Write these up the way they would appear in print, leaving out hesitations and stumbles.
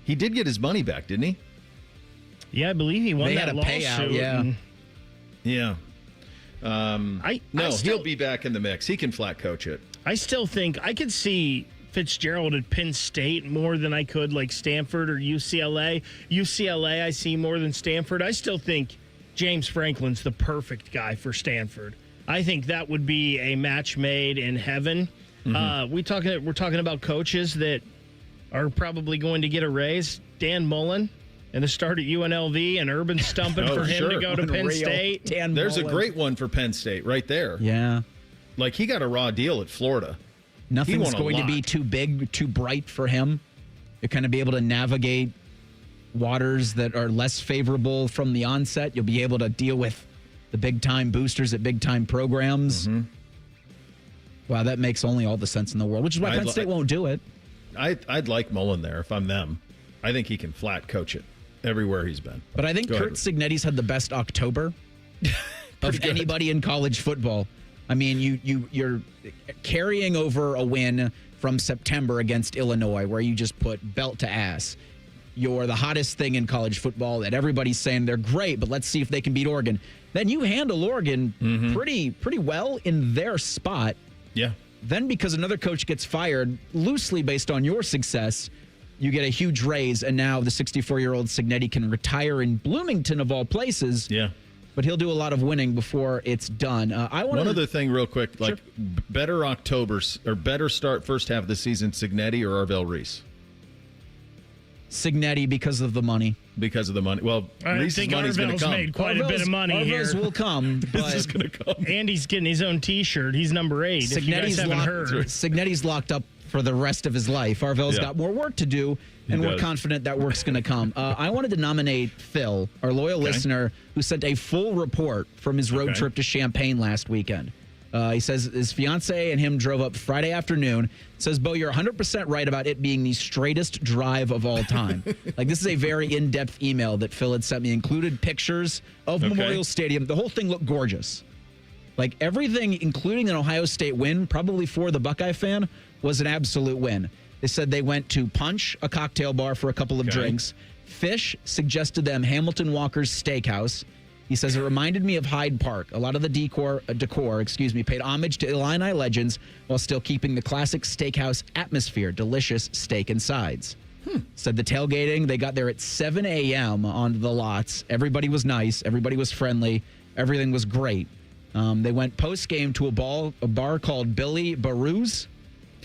He did get his money back, didn't he? Yeah, I believe he won that lawsuit. Payout, yeah. He'll be back in the mix. He can flat coach it. I still think I could see Fitzgerald at Penn State more than I could like Stanford or UCLA. UCLA I see more than Stanford. I still think James Franklin's the perfect guy for Stanford. I think that would be a match made in heaven. Mm-hmm. We're talking about coaches that are probably going to get a raise. Dan Mullen and the start at UNLV and Urban stumping for him to go to Penn State. There's a great one for Penn State right there. Yeah. Like, he got a raw deal at Florida. Nothing's going to be too big, too bright for him. You'll kind of be able to navigate waters that are less favorable from the onset. You'll be able to deal with the big-time boosters at big-time programs. Mm-hmm. Wow, that makes only all the sense in the world, which is why Penn State won't do it. I'd like Mullen there if I'm them. I think he can flat coach it everywhere he's been. But I think Kurt Signetti's had the best October of anybody in college football. I mean, you're carrying over a win from September against Illinois where you just put belt to ass. You're the hottest thing in college football that everybody's saying they're great, but let's see if they can beat Oregon. Then you handle Oregon pretty well in their spot. Yeah. Then because another coach gets fired loosely based on your success, you get a huge raise, and now the 64-year-old Signetti can retire in Bloomington of all places. Yeah. But he'll do a lot of winning before it's done. One other thing real quick, better October or better start first half of the season, Signetti or Arvell Reese? Signetti because of the money. Because of the money. Well, Reese's money's going to come. Made quite a bit of money here. Arvell's will come. But is going to come. Andy's getting his own T-shirt. He's number 8. If you guys haven't heard. Signetti's locked up for the rest of his life. Arvell's got more work to do, and we're confident that work's going to come. I wanted to nominate Phil, our loyal listener, who sent a full report from his road trip to Champaign last weekend. He says his fiance and him drove up Friday afternoon. Says, Bo, you're 100% right about it being the straightest drive of all time. This is a very in-depth email that Phil had sent me. Included pictures of Memorial Stadium. The whole thing looked gorgeous. Everything, including an Ohio State win, probably for the Buckeye fan, was an absolute win. They said they went to Punch, a cocktail bar, for a couple of drinks. Fish suggested them Hamilton Walker's Steakhouse. He says it reminded me of Hyde Park. A lot of the decor, paid homage to Illini legends while still keeping the classic steakhouse atmosphere. Delicious steak and sides. Said the tailgating, they got there at 7 a.m. on the lots. Everybody was nice. Everybody was friendly. Everything was great. They went post-game to a bar called Billy Baroo's.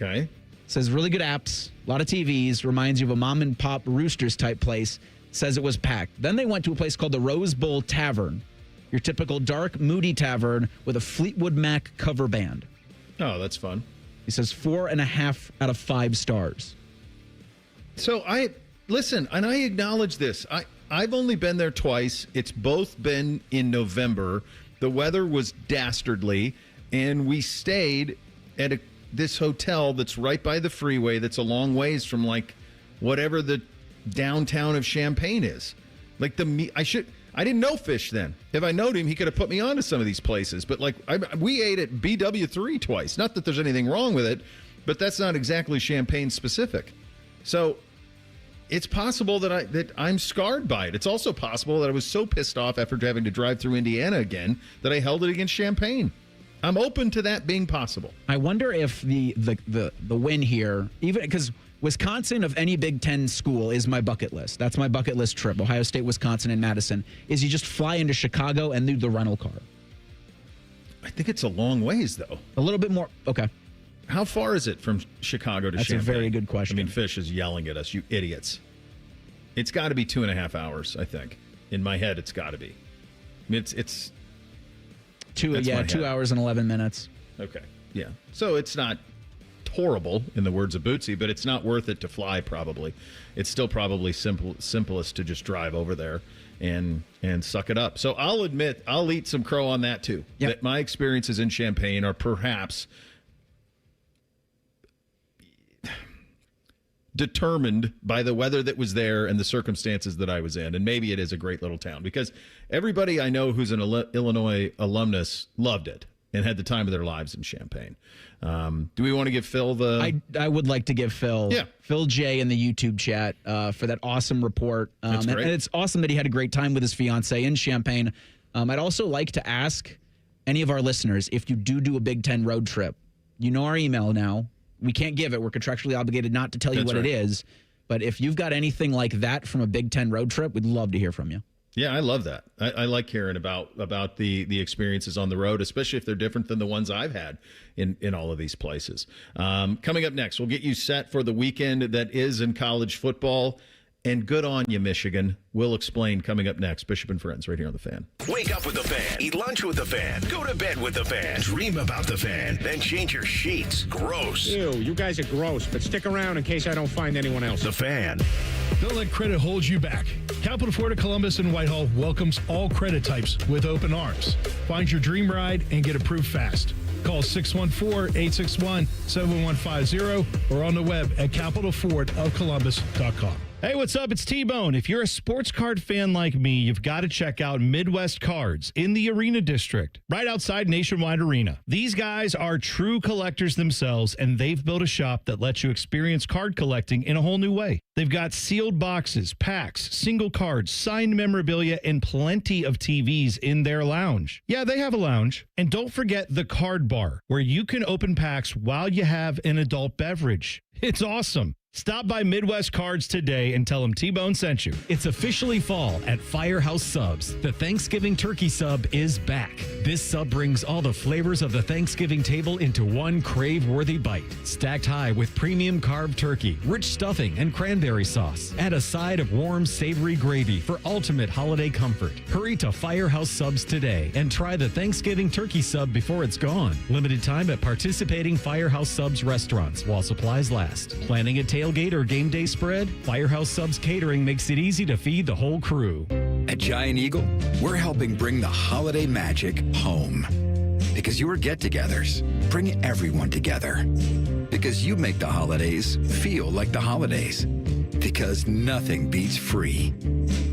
Okay. Says really good apps, a lot of TVs, reminds you of a mom-and-pop Roosters type place. Says it was packed. Then they went to a place called the Rose Bowl Tavern, your typical dark, moody tavern with a Fleetwood Mac cover band. Oh, that's fun. He says 4.5 out of 5 stars. So I acknowledge this. I've only been there twice. It's both been in November. The weather was dastardly, and we stayed at this hotel that's right by the freeway that's a long ways from whatever the downtown of Champaign is. I didn't know Fish then. If I knowed him, he could have put me on to some of these places. But we ate at BW3 twice. Not that there's anything wrong with it, but that's not exactly Champaign specific. So it's possible that I'm scarred by it. It's also possible that I was so pissed off after having to drive through Indiana again that I held it against Champaign. I'm open to that being possible. I wonder if the win here, even because Wisconsin of any Big Ten school is my bucket list. That's my bucket list trip. Ohio State, Wisconsin, and Madison. Is you just fly into Chicago and do the rental car. I think it's a long ways, though. A little bit more. Okay. How far is it from Chicago to Champaign? That's a very good question. I mean, Fish is yelling at us, you idiots. It's got to be 2.5 hours, I think. In my head, it's got to be. I mean, it's 2 hours and 11 minutes. Okay. Yeah. So it's not horrible, in the words of Bootsy, but it's not worth it to fly, probably. It's still probably simplest to just drive over there and suck it up. So I'll admit, I'll eat some crow on that, too. Yep. That my experiences in Champaign are perhaps determined by the weather that was there and the circumstances that I was in. And maybe it is a great little town because everybody I know who's an Illinois alumnus loved it. and had the time of their lives in Champaign. Do we want to give Phil the... I would like to give Phil J in the YouTube chat for that awesome report. That's great. And it's awesome that he had a great time with his fiance in Champaign. I'd also like to ask any of our listeners, if you do a Big Ten road trip, you know our email now. We can't give it. We're contractually obligated not to tell you what it is. But if you've got anything like that from a Big Ten road trip, we'd love to hear from you. Yeah, I love that. I like hearing about the experiences on the road, especially if they're different than the ones I've had in all of these places. Coming up next, we'll get you set for the weekend that is in college football. And good on you, Michigan. We'll explain coming up next. Bishop and Friends right here on The Fan. Wake up with The Fan. Eat lunch with The Fan. Go to bed with The Fan. Dream about The Fan. Then change your sheets. Gross. Ew, you guys are gross, but stick around in case I don't find anyone else. The Fan. Don't let credit hold you back. Capital Florida, Columbus, and Whitehall welcomes all credit types with open arms. Find your dream ride and get approved fast. Call 614-861-7150 or on the web at capitalfordofcolumbus.com. Hey, what's up? It's T-Bone. If you're a sports card fan like me, you've got to check out Midwest Cards in the Arena District, right outside Nationwide Arena. These guys are true collectors themselves, and they've built a shop that lets you experience card collecting in a whole new way. They've got sealed boxes, packs, single cards, signed memorabilia, and plenty of TVs in their lounge. Yeah, they have a lounge. And don't forget the card bar, where you can open packs while you have an adult beverage. It's awesome. Stop by Midwest Cards today and tell them T-Bone sent you. It's officially fall at Firehouse Subs. The Thanksgiving turkey sub is back. This sub brings all the flavors of the Thanksgiving table into one crave-worthy bite. Stacked high with premium carved turkey, rich stuffing, and cranberry sauce. Add a side of warm, savory gravy for ultimate holiday comfort. Hurry to Firehouse Subs today and try the Thanksgiving turkey sub before it's gone. Limited time at participating Firehouse Subs restaurants while supplies last. Planning a tailgate or game day spread? Firehouse Subs Catering makes it easy to feed the whole crew. At Giant Eagle, we're helping bring the holiday magic home. Because your get-togethers bring everyone together. Because you make the holidays feel like the holidays. Because nothing beats free.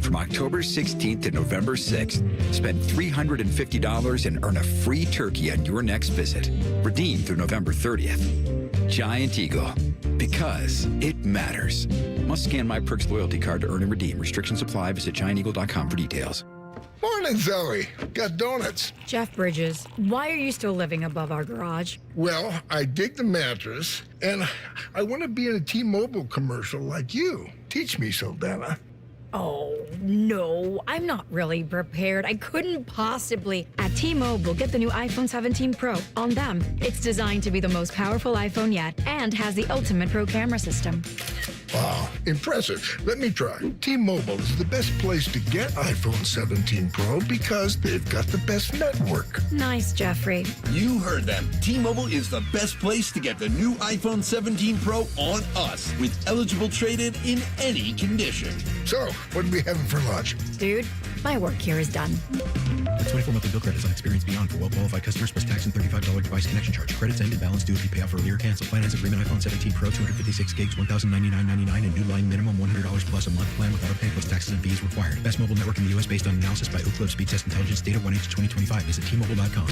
From October 16th to November 6th, spend $350 and earn a free turkey on your next visit. Redeem through November 30th. Giant Eagle. Because it matters. Must scan My Perks loyalty card to earn and redeem. Restrictions apply. Visit gianteagle.com for details. Morning, Zoe. Got donuts. Jeff Bridges, why are you still living above our garage? Well, I dig the mattress, and I want to be in a T-Mobile commercial like you. Teach me so, Dana. Oh, no, I'm not really prepared. I couldn't possibly. At T-Mobile, get the new iPhone 17 Pro. On them, it's designed to be the most powerful iPhone yet and has the ultimate pro camera system. Wow, impressive. Let me try. T-Mobile is the best place to get iPhone 17 Pro because they've got the best network. Nice, Jeffrey. You heard them. T-Mobile is the best place to get the new iPhone 17 Pro on us with eligible trade-in in any condition. So, what are we having for lunch? Dude, my work here is done. The 24 monthly bill credit is on Experience Beyond for well-qualified customers plus tax and $35 device connection charge. Credits end and balance due if you pay off earlier. Cancel. Finance agreement iPhone 17 Pro 256 gigs, $1,099.99 and new line minimum $100 plus a month plan without a pay plus taxes and fees required. Best mobile network in the U.S. based on analysis by Oak Cliff Speed Test Intelligence data 1H2025. Visit T-Mobile.com.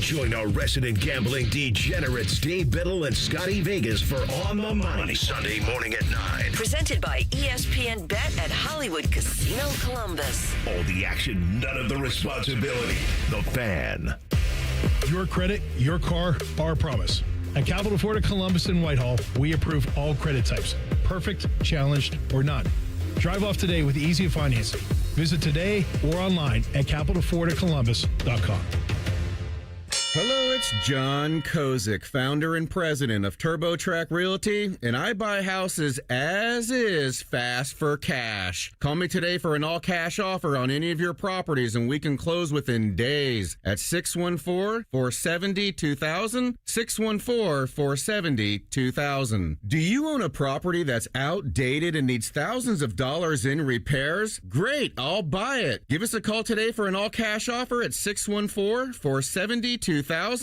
Join our resident gambling degenerates Dave Biddle and Scotty Vegas for On the Money Sunday morning at 9. Presented by ESPN Bet at Hollywood Casino Columbus. All the action, none of the responsibility. The Fan. Your credit, your car, our promise. At Capital Florida, Columbus, and Whitehall, we approve all credit types. Perfect, challenged, or not. Drive off today with easy financing. Visit today or online at capitalfloridaColumbus.com. Hello, it's John Kozik, founder and president of TurboTrack Realty, and I buy houses as is fast for cash. Call me today for an all-cash offer on any of your properties, and we can close within days at 614-470-2000, 614-470-2000. Do you own a property that's outdated and needs thousands of dollars in repairs? Great, I'll buy it. Give us a call today for an all-cash offer at 614-470-2000.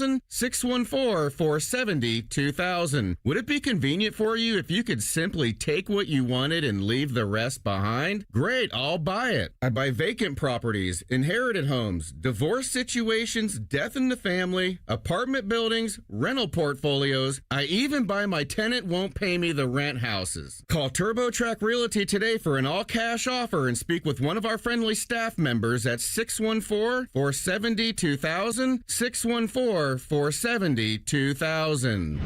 2000, 614-470-2000. Would it be convenient for you if you could simply take what you wanted and leave the rest behind? Great, I'll buy it. I buy vacant properties, inherited homes, divorce situations, death in the family, apartment buildings, rental portfolios. I even buy my tenant won't pay me the rent houses. Call TurboTrack Realty today for an all-cash offer and speak with one of our friendly staff members at 614-470-2000, 614-470-2000.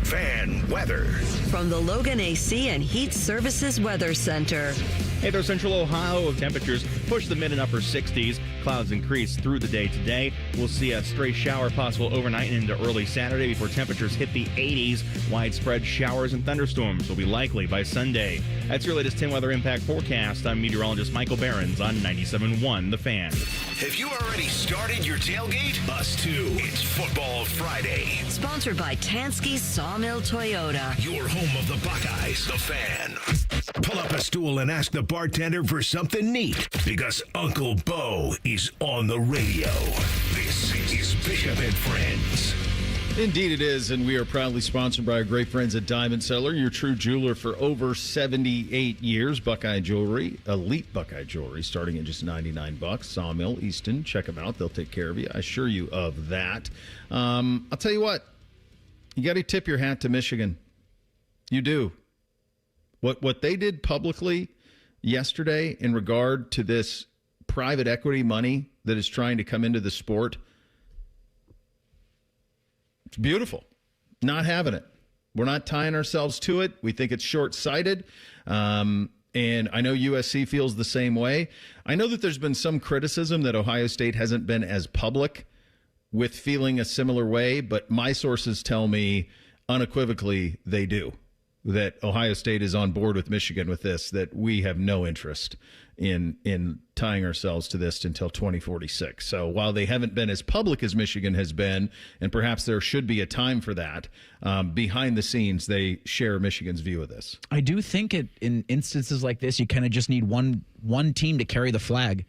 Fan weather. From the Logan AC and Heat Services Weather Center. Hey there, Central Ohio. Temperatures push the mid and upper 60s. Clouds increase through the day today. We'll see a stray shower possible overnight and into early Saturday before temperatures hit the 80s. Widespread showers and thunderstorms will be likely by Sunday. That's your latest 10 weather impact forecast. I'm meteorologist Michael Behrens on 97.1 The Fan. Have you already started your tailgate? Us too. It's Football Friday. Sponsored by Tansky Sawmill Toyota. Your home of the Buckeyes, The Fan. Pull up a stool and ask the bartender for something neat, because Uncle Bo is on the radio. This is Bishop and Friends. Indeed it is, and we are proudly sponsored by our great friends at Diamond Seller, your true jeweler for over 78 years. Buckeye Jewelry, elite Buckeye Jewelry, starting at just $99. Sawmill, Easton, check them out. They'll take care of you. I assure you of that. I'll tell you what, you got to tip your hat to Michigan. You do. What they did publicly yesterday in regard to this private equity money that is trying to come into the sport, it's beautiful. Not having it. We're not tying ourselves to it. We think it's short-sighted. And I know USC feels the same way. I know that there's been some criticism that Ohio State hasn't been as public with feeling a similar way, but my sources tell me unequivocally they do. That Ohio State is on board with Michigan with this, that we have no interest in tying ourselves to this until 2046. So while they haven't been as public as Michigan has been, and perhaps there should be a time for that, behind the scenes, they share Michigan's view of this. I do think in instances like this, you kind of just need one team to carry the flag.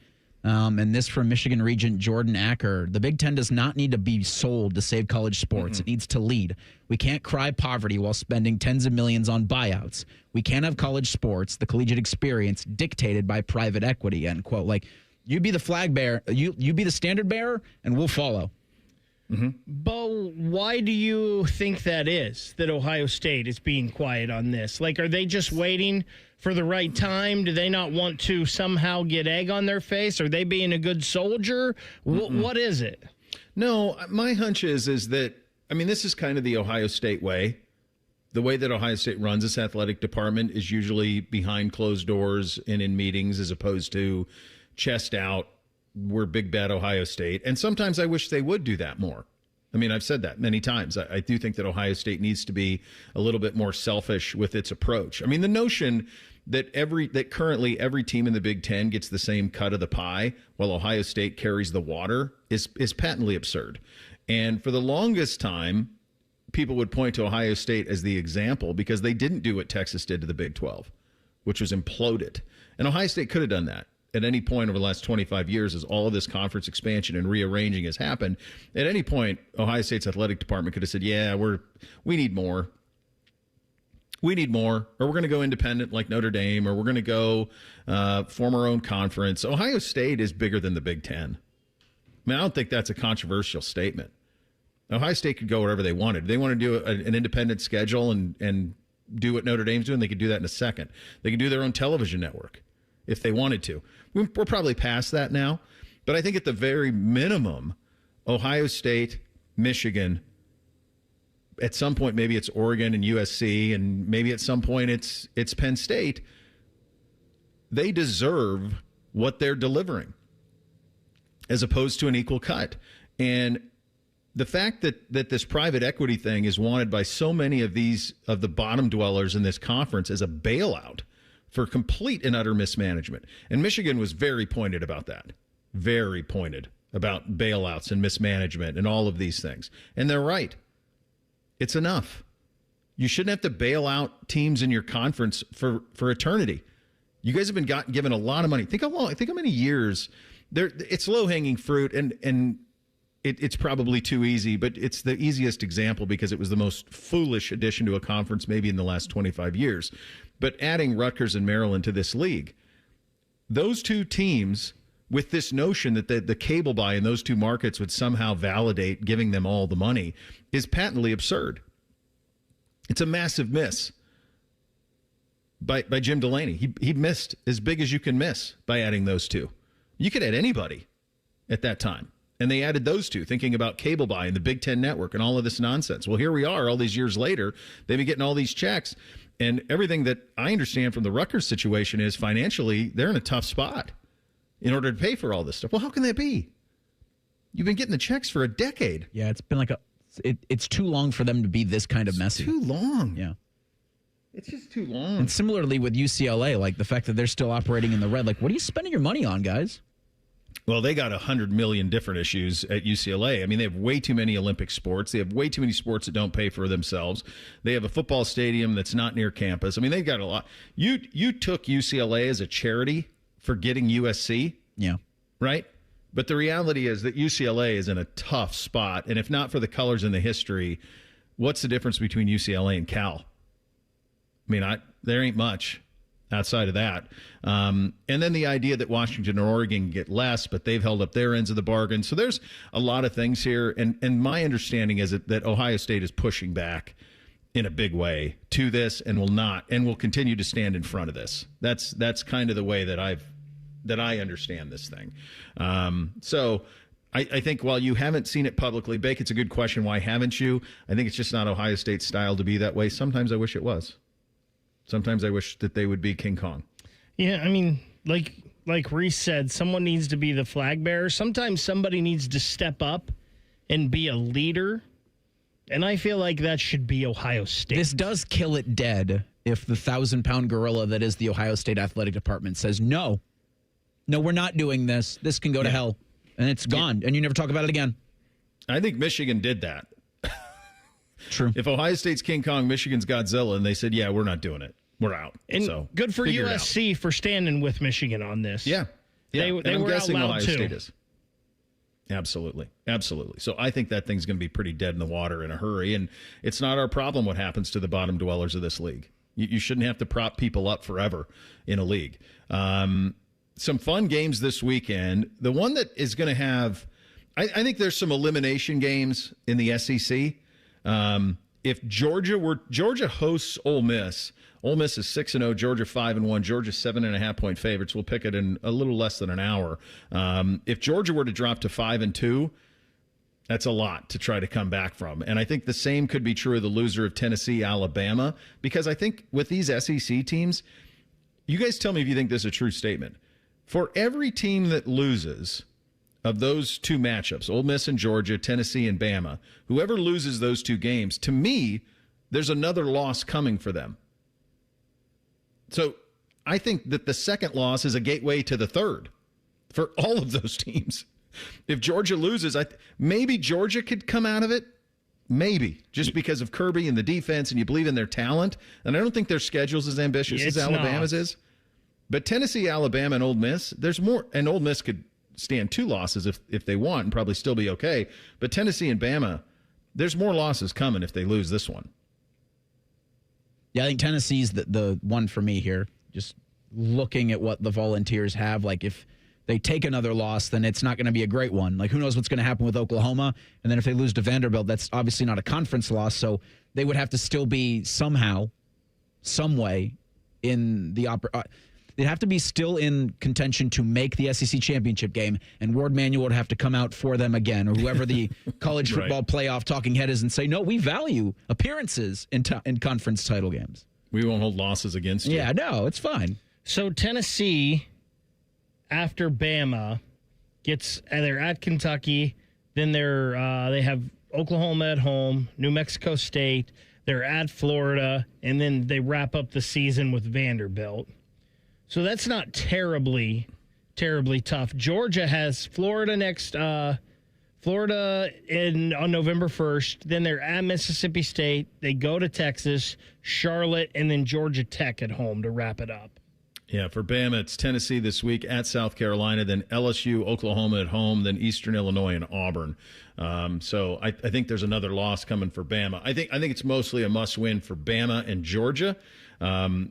And this from Michigan Regent Jordan Acker. The Big Ten does not need to be sold to save college sports. It needs to lead. We can't cry poverty while spending tens of millions on buyouts. We can't have college sports, the collegiate experience, dictated by private equity, end quote. Like, you be the flag bearer, you be the standard bearer, and we'll follow. Bo, why do you think that is, that Ohio State is being quiet on this? Like, are they just waiting for the right time? Do they not want to somehow get egg on their face? Are they being a good soldier? What is it? No, my hunch is that, I mean, this is kind of the Ohio State way. The way that Ohio State runs its athletic department is usually behind closed doors and in meetings, as opposed to chest out, we're big bad Ohio State. And sometimes I wish they would do that more. I mean, I've said that many times. I do think that Ohio State needs to be a little bit more selfish with its approach. I mean, the notion that currently every team in the Big Ten gets the same cut of the pie while Ohio State carries the water is patently absurd. And for the longest time, people would point to Ohio State as the example because they didn't do what Texas did to the Big 12, which was implode it. And Ohio State could have done that at any point over the last 25 years as all of this conference expansion and rearranging has happened. At any point, Ohio State's athletic department could have said, yeah, we need more. We need more, or we're going to go independent like Notre Dame, or we're going to go form our own conference. Ohio State is bigger than the Big Ten. I mean, I don't think that's a controversial statement. Ohio State could go wherever they wanted. If they want to do an independent schedule and do what Notre Dame's doing, they could do that in a second. They could do their own television network if they wanted to. We're probably past that now. But I think at the very minimum, Ohio State, Michigan, at some point maybe it's Oregon and USC, and maybe at some point it's Penn State. They deserve what they're delivering as opposed to an equal cut. And the fact that this private equity thing is wanted by so many of the bottom dwellers in this conference as a bailout for complete and utter mismanagement. And Michigan was very pointed about that. Very pointed about bailouts and mismanagement and all of these things. And they're right. It's enough. You shouldn't have to bail out teams in your conference for eternity. You guys have been given a lot of money. Think how many years. It's low-hanging fruit, and it's probably too easy, but it's the easiest example because it was the most foolish addition to a conference maybe in the last 25 years. But adding Rutgers and Maryland to this league, those two teams, with this notion that the cable buy in those two markets would somehow validate giving them all the money, is patently absurd. It's a massive miss by Jim Delaney. He missed as big as you can miss by adding those two. You could add anybody at that time. And they added those two, thinking about cable buy and the Big Ten Network and all of this nonsense. Well, here we are all these years later. They've been getting all these checks. And everything that I understand from the Rutgers situation is financially, they're in a tough spot in order to pay for all this stuff. Well, how can that be? You've been getting the checks for a decade. Yeah, it's been it's too long for them to be this kind of messy. Too long. Yeah. It's just too long. And similarly with UCLA, like the fact that they're still operating in the red, like what are you spending your money on, guys? Well, they got 100 million different issues at UCLA. I mean, they have way too many Olympic sports. They have way too many sports that don't pay for themselves. They have a football stadium that's not near campus. I mean, they've got a lot. You took UCLA as a charity for getting USC. Yeah. Right? But the reality is that UCLA is in a tough spot. And if not for the colors and the history, what's the difference between UCLA and Cal? I mean, there ain't much outside of that. And then the idea that Washington or Oregon get less, but they've held up their ends of the bargain. So there's a lot of things here. And my understanding is that Ohio State is pushing back in a big way to this and will continue to stand in front of this. That's kind of the way that I understand this thing. So I think while you haven't seen it publicly, Bake, it's a good question. Why haven't you? I think it's just not Ohio State's style to be that way. Sometimes I wish it was. Sometimes I wish that they would be King Kong. Yeah, I mean, like Reese said, someone needs to be the flag bearer. Sometimes somebody needs to step up and be a leader. And I feel like that should be Ohio State. This does kill it dead if the 1,000-pound gorilla that is the Ohio State Athletic Department says, no, we're not doing this. This can go to hell. And it's gone. And you never talk about it again. I think Michigan did that. True. If Ohio State's King Kong, Michigan's Godzilla, and they said, yeah, we're not doing it. We're out. And so good for USC for standing with Michigan on this. Yeah. They I'm were guessing out loud Ohio too. State is. Absolutely. So I think that thing's going to be pretty dead in the water in a hurry. And it's not our problem what happens to the bottom dwellers of this league. You shouldn't have to prop people up forever in a league. Some fun games this weekend. The one that is going to have, I think there's some elimination games in the SEC. If Georgia hosts Ole Miss is 6-0, Georgia 5-1, Georgia 7.5-point favorites. We'll pick it in a little less than an hour. If Georgia were to drop to 5-2, that's a lot to try to come back from. And I think the same could be true of the loser of Tennessee, Alabama, because I think with these SEC teams, you guys tell me if you think this is a true statement. For every team that loses of those two matchups, Ole Miss and Georgia, Tennessee and Bama, whoever loses those two games, to me, there's another loss coming for them. So I think that the second loss is a gateway to the third for all of those teams. If Georgia loses, maybe Georgia could come out of it. Maybe, just because of Kirby and the defense, and you believe in their talent. And I don't think their schedule's as ambitious as Alabama's is. But Tennessee, Alabama, and Ole Miss, there's more. And Ole Miss could stand two losses if they want and probably still be okay. But Tennessee and Bama, there's more losses coming if they lose this one. Yeah, I think Tennessee's the one for me here. Just looking at what the Volunteers have, like if they take another loss, then it's not going to be a great one. Like who knows what's going to happen with Oklahoma. And then if they lose to Vanderbilt, that's obviously not a conference loss. So they would have to still be somehow, some way in the they'd have to be still in contention to make the SEC championship game, and Ward Manuel would have to come out for them again, or whoever the college football playoff talking head is, and say, no, we value appearances in conference title games. We won't hold losses against you. Yeah, no, it's fine. So Tennessee, after Bama, they're at Kentucky, then they have Oklahoma at home, New Mexico State, they're at Florida, and then they wrap up the season with Vanderbilt. So that's not terribly, terribly tough. Georgia has Florida next, on November 1st. Then they're at Mississippi State. They go to Texas, Charlotte, and then Georgia Tech at home to wrap it up. Yeah, for Bama, it's Tennessee this week at South Carolina, then LSU, Oklahoma at home, then Eastern Illinois and Auburn. So I think there's another loss coming for Bama. I think it's mostly a must-win for Bama and Georgia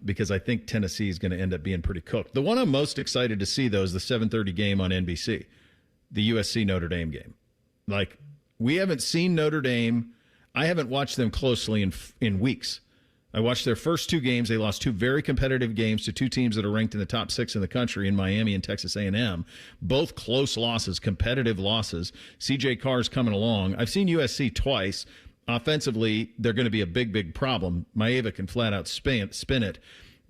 because I think Tennessee is going to end up being pretty cooked. The one I'm most excited to see, though, is the 7:30 game on NBC, the USC Notre Dame game. Like, we haven't seen Notre Dame. I haven't watched them closely in weeks. I watched their first two games. They lost two very competitive games to two teams that are ranked in the top 6 in the country in Miami and Texas A&M. Both close losses, competitive losses. CJ Carr's coming along. I've seen USC twice. Offensively, they're going to be a big, big problem. Maeva can flat out spin it.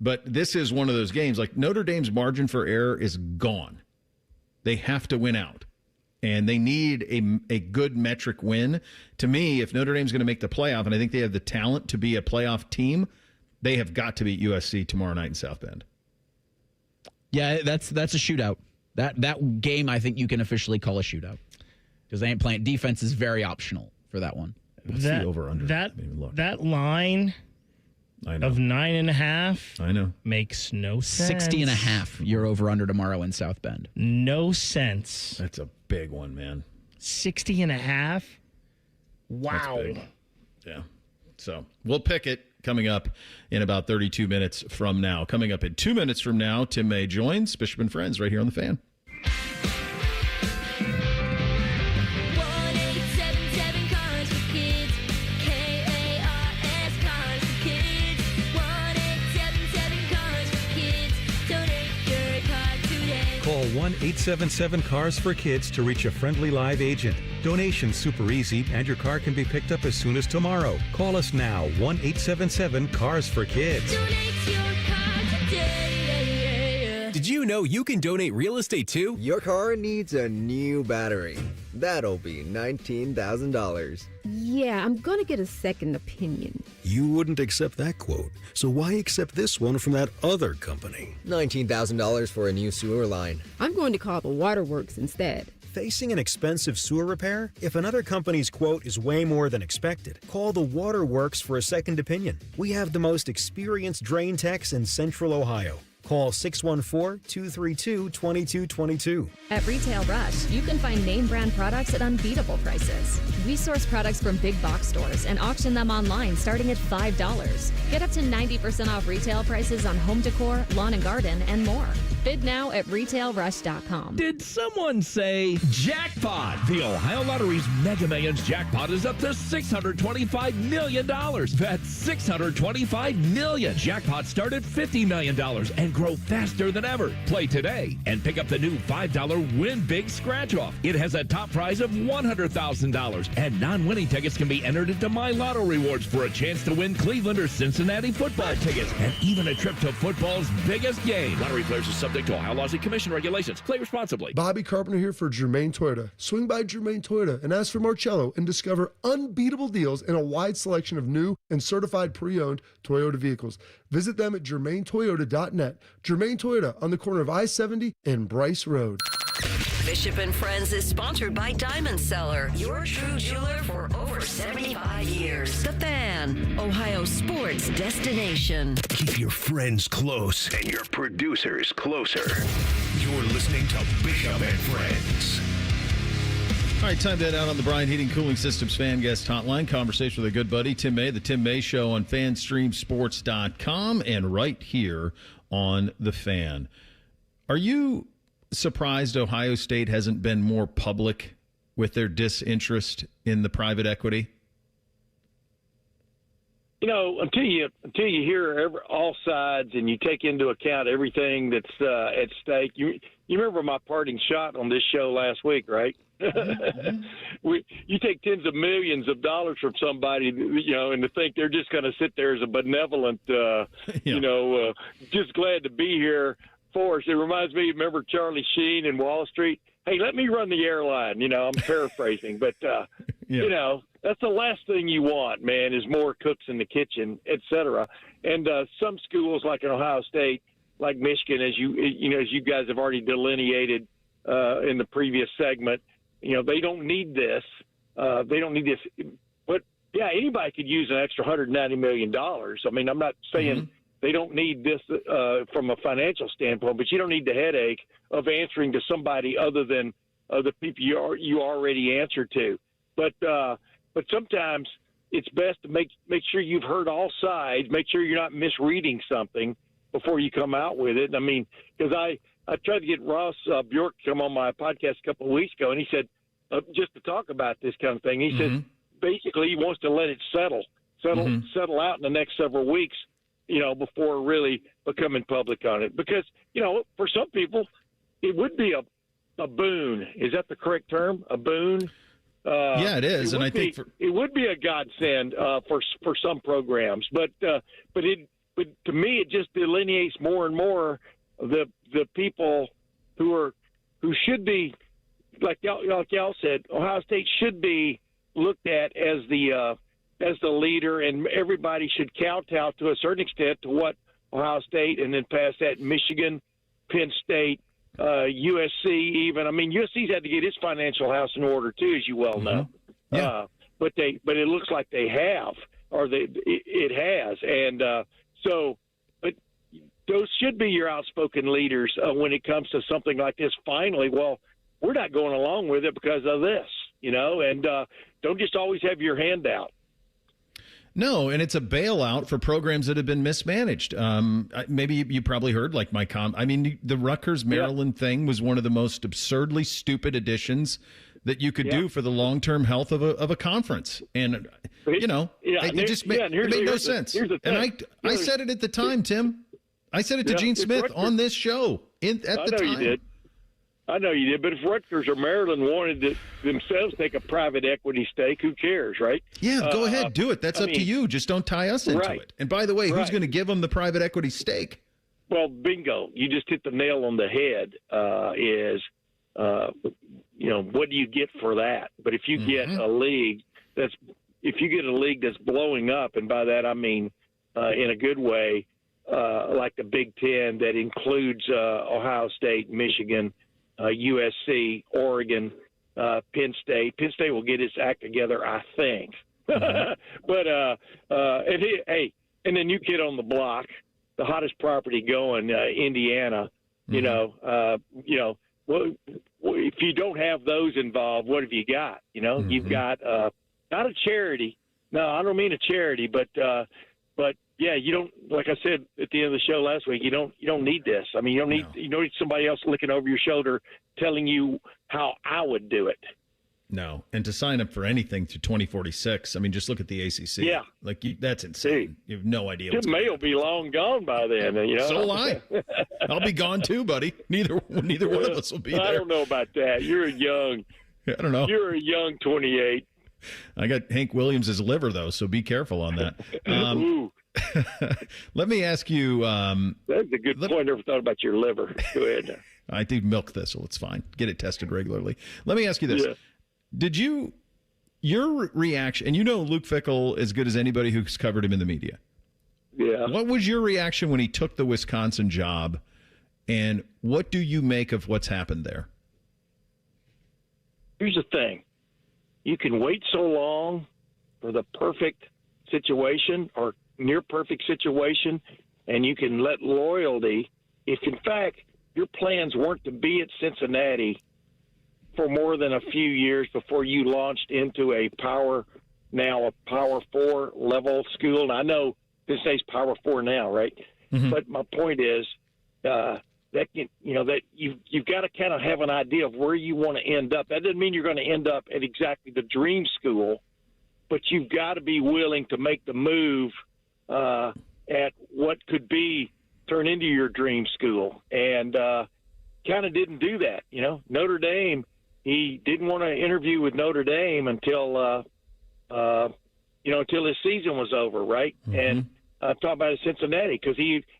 But this is one of those games. Like, Notre Dame's margin for error is gone. They have to win out. And they need a good metric win. To me, if Notre Dame's going to make the playoff, and I think they have the talent to be a playoff team, they have got to beat USC tomorrow night in South Bend. Yeah, that's a shootout. That game, I think you can officially call a shootout because they ain't playing. Defense is very optional for that one. What's the over-under? That line of 9.5. I know. Makes no sense. 60.5. You're over-under tomorrow in South Bend. No sense. That's a big one, man. 60.5. Wow. Yeah. So we'll pick it coming up in about 32 minutes from now. Coming up in 2 minutes from now, Tim May joins Bishop and Friends right here on The Fan. Call 1-877-CARS-FOR-KIDS to reach a friendly live agent. Donation's super easy, and your car can be picked up as soon as tomorrow. Call us now, 1-877-CARS-FOR-KIDS. Donate your car today. Did you know you can donate real estate too? Your car needs a new battery. That'll be $19,000. Yeah, I'm going to get a second opinion. You wouldn't accept that quote, so why accept this one from that other company? $19,000 for a new sewer line. I'm going to call the waterworks instead. Facing an expensive sewer repair? If another company's quote is way more than expected, call the Waterworks for a second opinion. We have the most experienced drain techs in Central Ohio. Call 614-232-2222. At Retail Rush, you can find name brand products at unbeatable prices. We source products from big box stores and auction them online starting at $5. Get up to 90% off retail prices on home decor, lawn and garden, and more. Bid now at retailrush.com. Did someone say jackpot? The Ohio Lottery's Mega Millions jackpot is up to $625 million. That's $625 million. Jackpots start at $50 million and grow faster than ever. Play today and pick up the new $5 Win Big Scratch Off. It has a top prize of $100,000, and non-winning tickets can be entered into My Lotto Rewards for a chance to win Cleveland or Cincinnati football tickets, and even a trip to football's biggest game. Lottery players are subject to Ohio laws and commission regulations. Play responsibly. Bobby Carpenter here for Germain Toyota. Swing by Germain Toyota and ask for Marcello and discover unbeatable deals and a wide selection of new and certified pre-owned Toyota vehicles. Visit them at germaintoyota.net. Germain Toyota on the corner of I-70 and Bryce Road. Bishop and Friends is sponsored by Diamond Seller, your true jeweler for over 75 years. The Fan, Ohio sports destination. Keep your friends close and your producers closer. You're listening to Bishop and Friends. All right, time to head out on the Bryant Heating Cooling Systems Fan Guest Hotline. Conversation with a good buddy, Tim May. The Tim May Show on FanStreamSports.com and right here on The Fan. Are you surprised Ohio State hasn't been more public with their disinterest in the private equity? You know, until you hear all sides and you take into account everything that's at stake. You remember my parting shot on this show last week, right? Mm-hmm. You take tens of millions of dollars from somebody, and to think they're just going to sit there as a benevolent, just glad to be here for us. It reminds me, remember Charlie Sheen in Wall Street? Hey, let me run the airline. I'm paraphrasing, but that's the last thing you want, man, is more cooks in the kitchen, et cetera. And some schools like in Ohio State, like Michigan, as you guys have already delineated in the previous segment, they don't need this. They don't need this. But yeah, anybody could use an extra $190 million. I mean, I'm not saying they don't need this from a financial standpoint, but you don't need the headache of answering to somebody other than the people you already answer to. But sometimes it's best to make sure you've heard all sides, make sure you're not misreading something before you come out with it. I mean, because I tried to get Ross Bjork to come on my podcast a couple of weeks ago, and he said, just to talk about this kind of thing, he said basically he wants to let it settle out in the next several weeks, before really becoming public on it. Because, for some people, it would be a boon. Is that the correct term? A boon? Yeah, it is. And I think it would be a godsend for some programs. But to me, it just delineates more and more the people who should be, like y'all said, Ohio State should be looked at as the leader, and everybody should kowtow to a certain extent to what Ohio State, and then past that Michigan, Penn State, USC even. I mean, USC's had to get its financial house in order too, as you well know. Yeah. But it looks like they have, or it has, and but those should be your outspoken leaders when it comes to something like this. Finally, well, we're not going along with it because of this, and don't just always have your hand out. No, and it's a bailout for programs that have been mismanaged. Maybe you probably heard, like the Rutgers Maryland thing was one of the most absurdly stupid additions that you could do for the long-term health of a conference. And, it just made no sense. And I said it at the time, Tim. I said it to Gene Smith on this show at the time. You did. I know you did, but if Rutgers or Maryland wanted to themselves take a private equity stake, who cares, right? Yeah, go ahead, do it. That's up to you. Just don't tie us into it. And by the way, who's going to give them the private equity stake? Well, bingo. You just hit the nail on the head. What do you get for that? But if you get a league that's blowing up, and by that I mean in a good way, like the Big Ten that includes Ohio State, Michigan, USC, Oregon, Penn State. Penn State will get its act together, I think. But and then you get on the block, the hottest property going, Indiana. Well, if you don't have those involved, what have you got? You've got not a charity. No, I don't mean a charity, but yeah, you don't. Like I said at the end of the show last week, you don't need this. I mean, you don't need somebody else looking over your shoulder telling you how I would do it. No, and to sign up for anything through 2046, I mean, just look at the ACC. Yeah, that's insane. You have no idea. Tim May will be long gone by then. So will I. I'll be gone too, buddy. Neither one of us will be there. I don't know about that. You're young. I don't know. You're a young 28. I got Hank Williams' liver though, so be careful on that. Let me ask you. That's a good point. I never thought about your liver. Go ahead. I do milk thistle. It's fine. Get it tested regularly. Let me ask you this. Yeah. Did your reaction, and Luke Fickell as good as anybody who's covered him in the media. Yeah. What was your reaction when he took the Wisconsin job, and what do you make of what's happened there? Here's the thing. You can wait so long for the perfect situation or near perfect situation, and you can let loyalty, if in fact your plans weren't to be at Cincinnati for more than a few years before you launched into a Power 4 level school. And I know this says Power 4 now, right? Mm-hmm. But my point is that you've got to kind of have an idea of where you want to end up. That doesn't mean you're going to end up at exactly the dream school, but you've got to be willing to make the move at what could turn into your dream school. And kind of didn't do that. Notre Dame, he didn't want to interview with Notre Dame until his season was over, right? Mm-hmm. And I'm talking about Cincinnati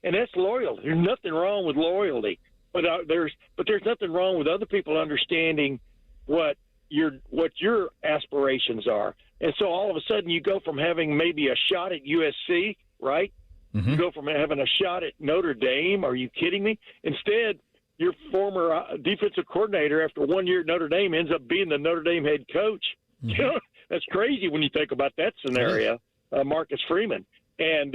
and that's loyal. There's nothing wrong with loyalty, but there's nothing wrong with other people understanding what your aspirations are. And so all of a sudden you go from having maybe a shot at USC, right? Mm-hmm. You go from having a shot at Notre Dame. Are you kidding me? Instead, your former defensive coordinator after 1 year at Notre Dame ends up being the Notre Dame head coach. Mm-hmm. That's crazy when you think about that scenario, Marcus Freeman. And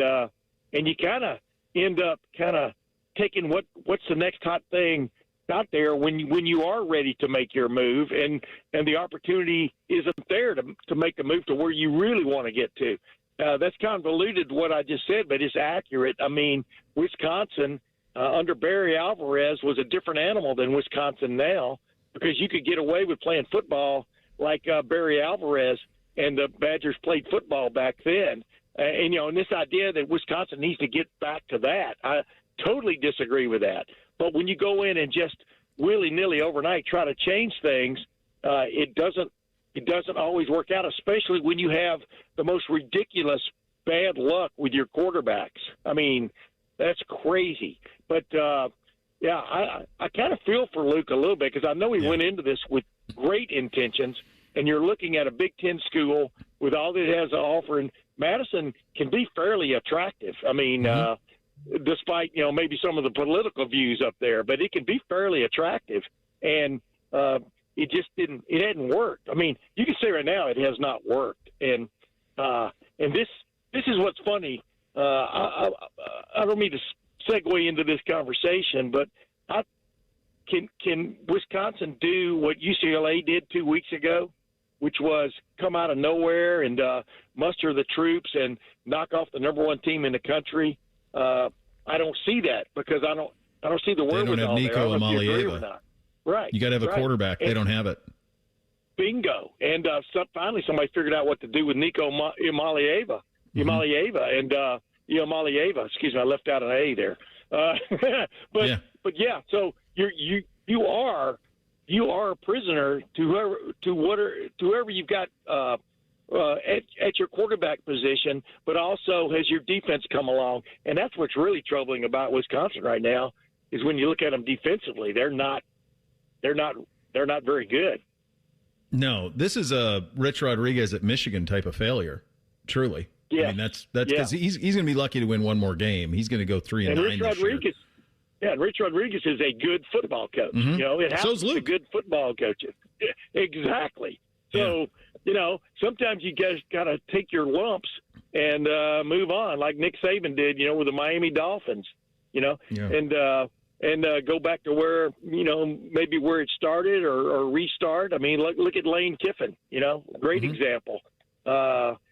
you kind of end up kind of taking what's the next hot thing out there when you are ready to make your move, and the opportunity isn't there to make a move to where you really want to get to. That's convoluted what I just said, but it's accurate. I mean, Wisconsin under Barry Alvarez was a different animal than Wisconsin now, because you could get away with playing football like Barry Alvarez and the Badgers played football back then. And this idea that Wisconsin needs to get back to that, I totally disagree with that. But when you go in and just willy-nilly overnight try to change things, it doesn't always work out, especially when you have the most ridiculous bad luck with your quarterbacks. I mean, that's crazy. But, I kind of feel for Luke a little bit, because I know he went into this with great intentions, and you're looking at a Big Ten school with all that it has to offer, and Madison can be fairly attractive. I mean, despite, maybe some of the political views up there, but it can be fairly attractive. And it hadn't worked. I mean, you can say right now it has not worked. And this is what's funny. I don't mean to segue into this conversation, but can Wisconsin do what UCLA did 2 weeks ago, which was come out of nowhere and muster the troops and knock off the number one team in the country? I don't see that, because I don't see the wherewithal. They don't have Nico Amalieva. Right. You got to have a quarterback. They don't have it. Bingo. And finally somebody figured out what to do with Nico Amalieva. And Amalieva. Excuse me, I left out an A there. But so you are a prisoner to whoever you've got at your quarterback position, but also has your defense come along. And that's what's really troubling about Wisconsin right now, is when you look at them defensively, they're not very good. No, this is a Rich Rodriguez at Michigan type of failure. Truly. Yeah. I mean, that's because he's going to be lucky to win one more game. He's going to go 3-9 this year. Yeah, and Rich Rodriguez is a good football coach. It has a good football coach. Exactly. So, sometimes you guys got to take your lumps and move on, like Nick Saban did, with the Miami Dolphins, and go back to where, maybe where it started or restart. I mean, look at Lane Kiffin, great example.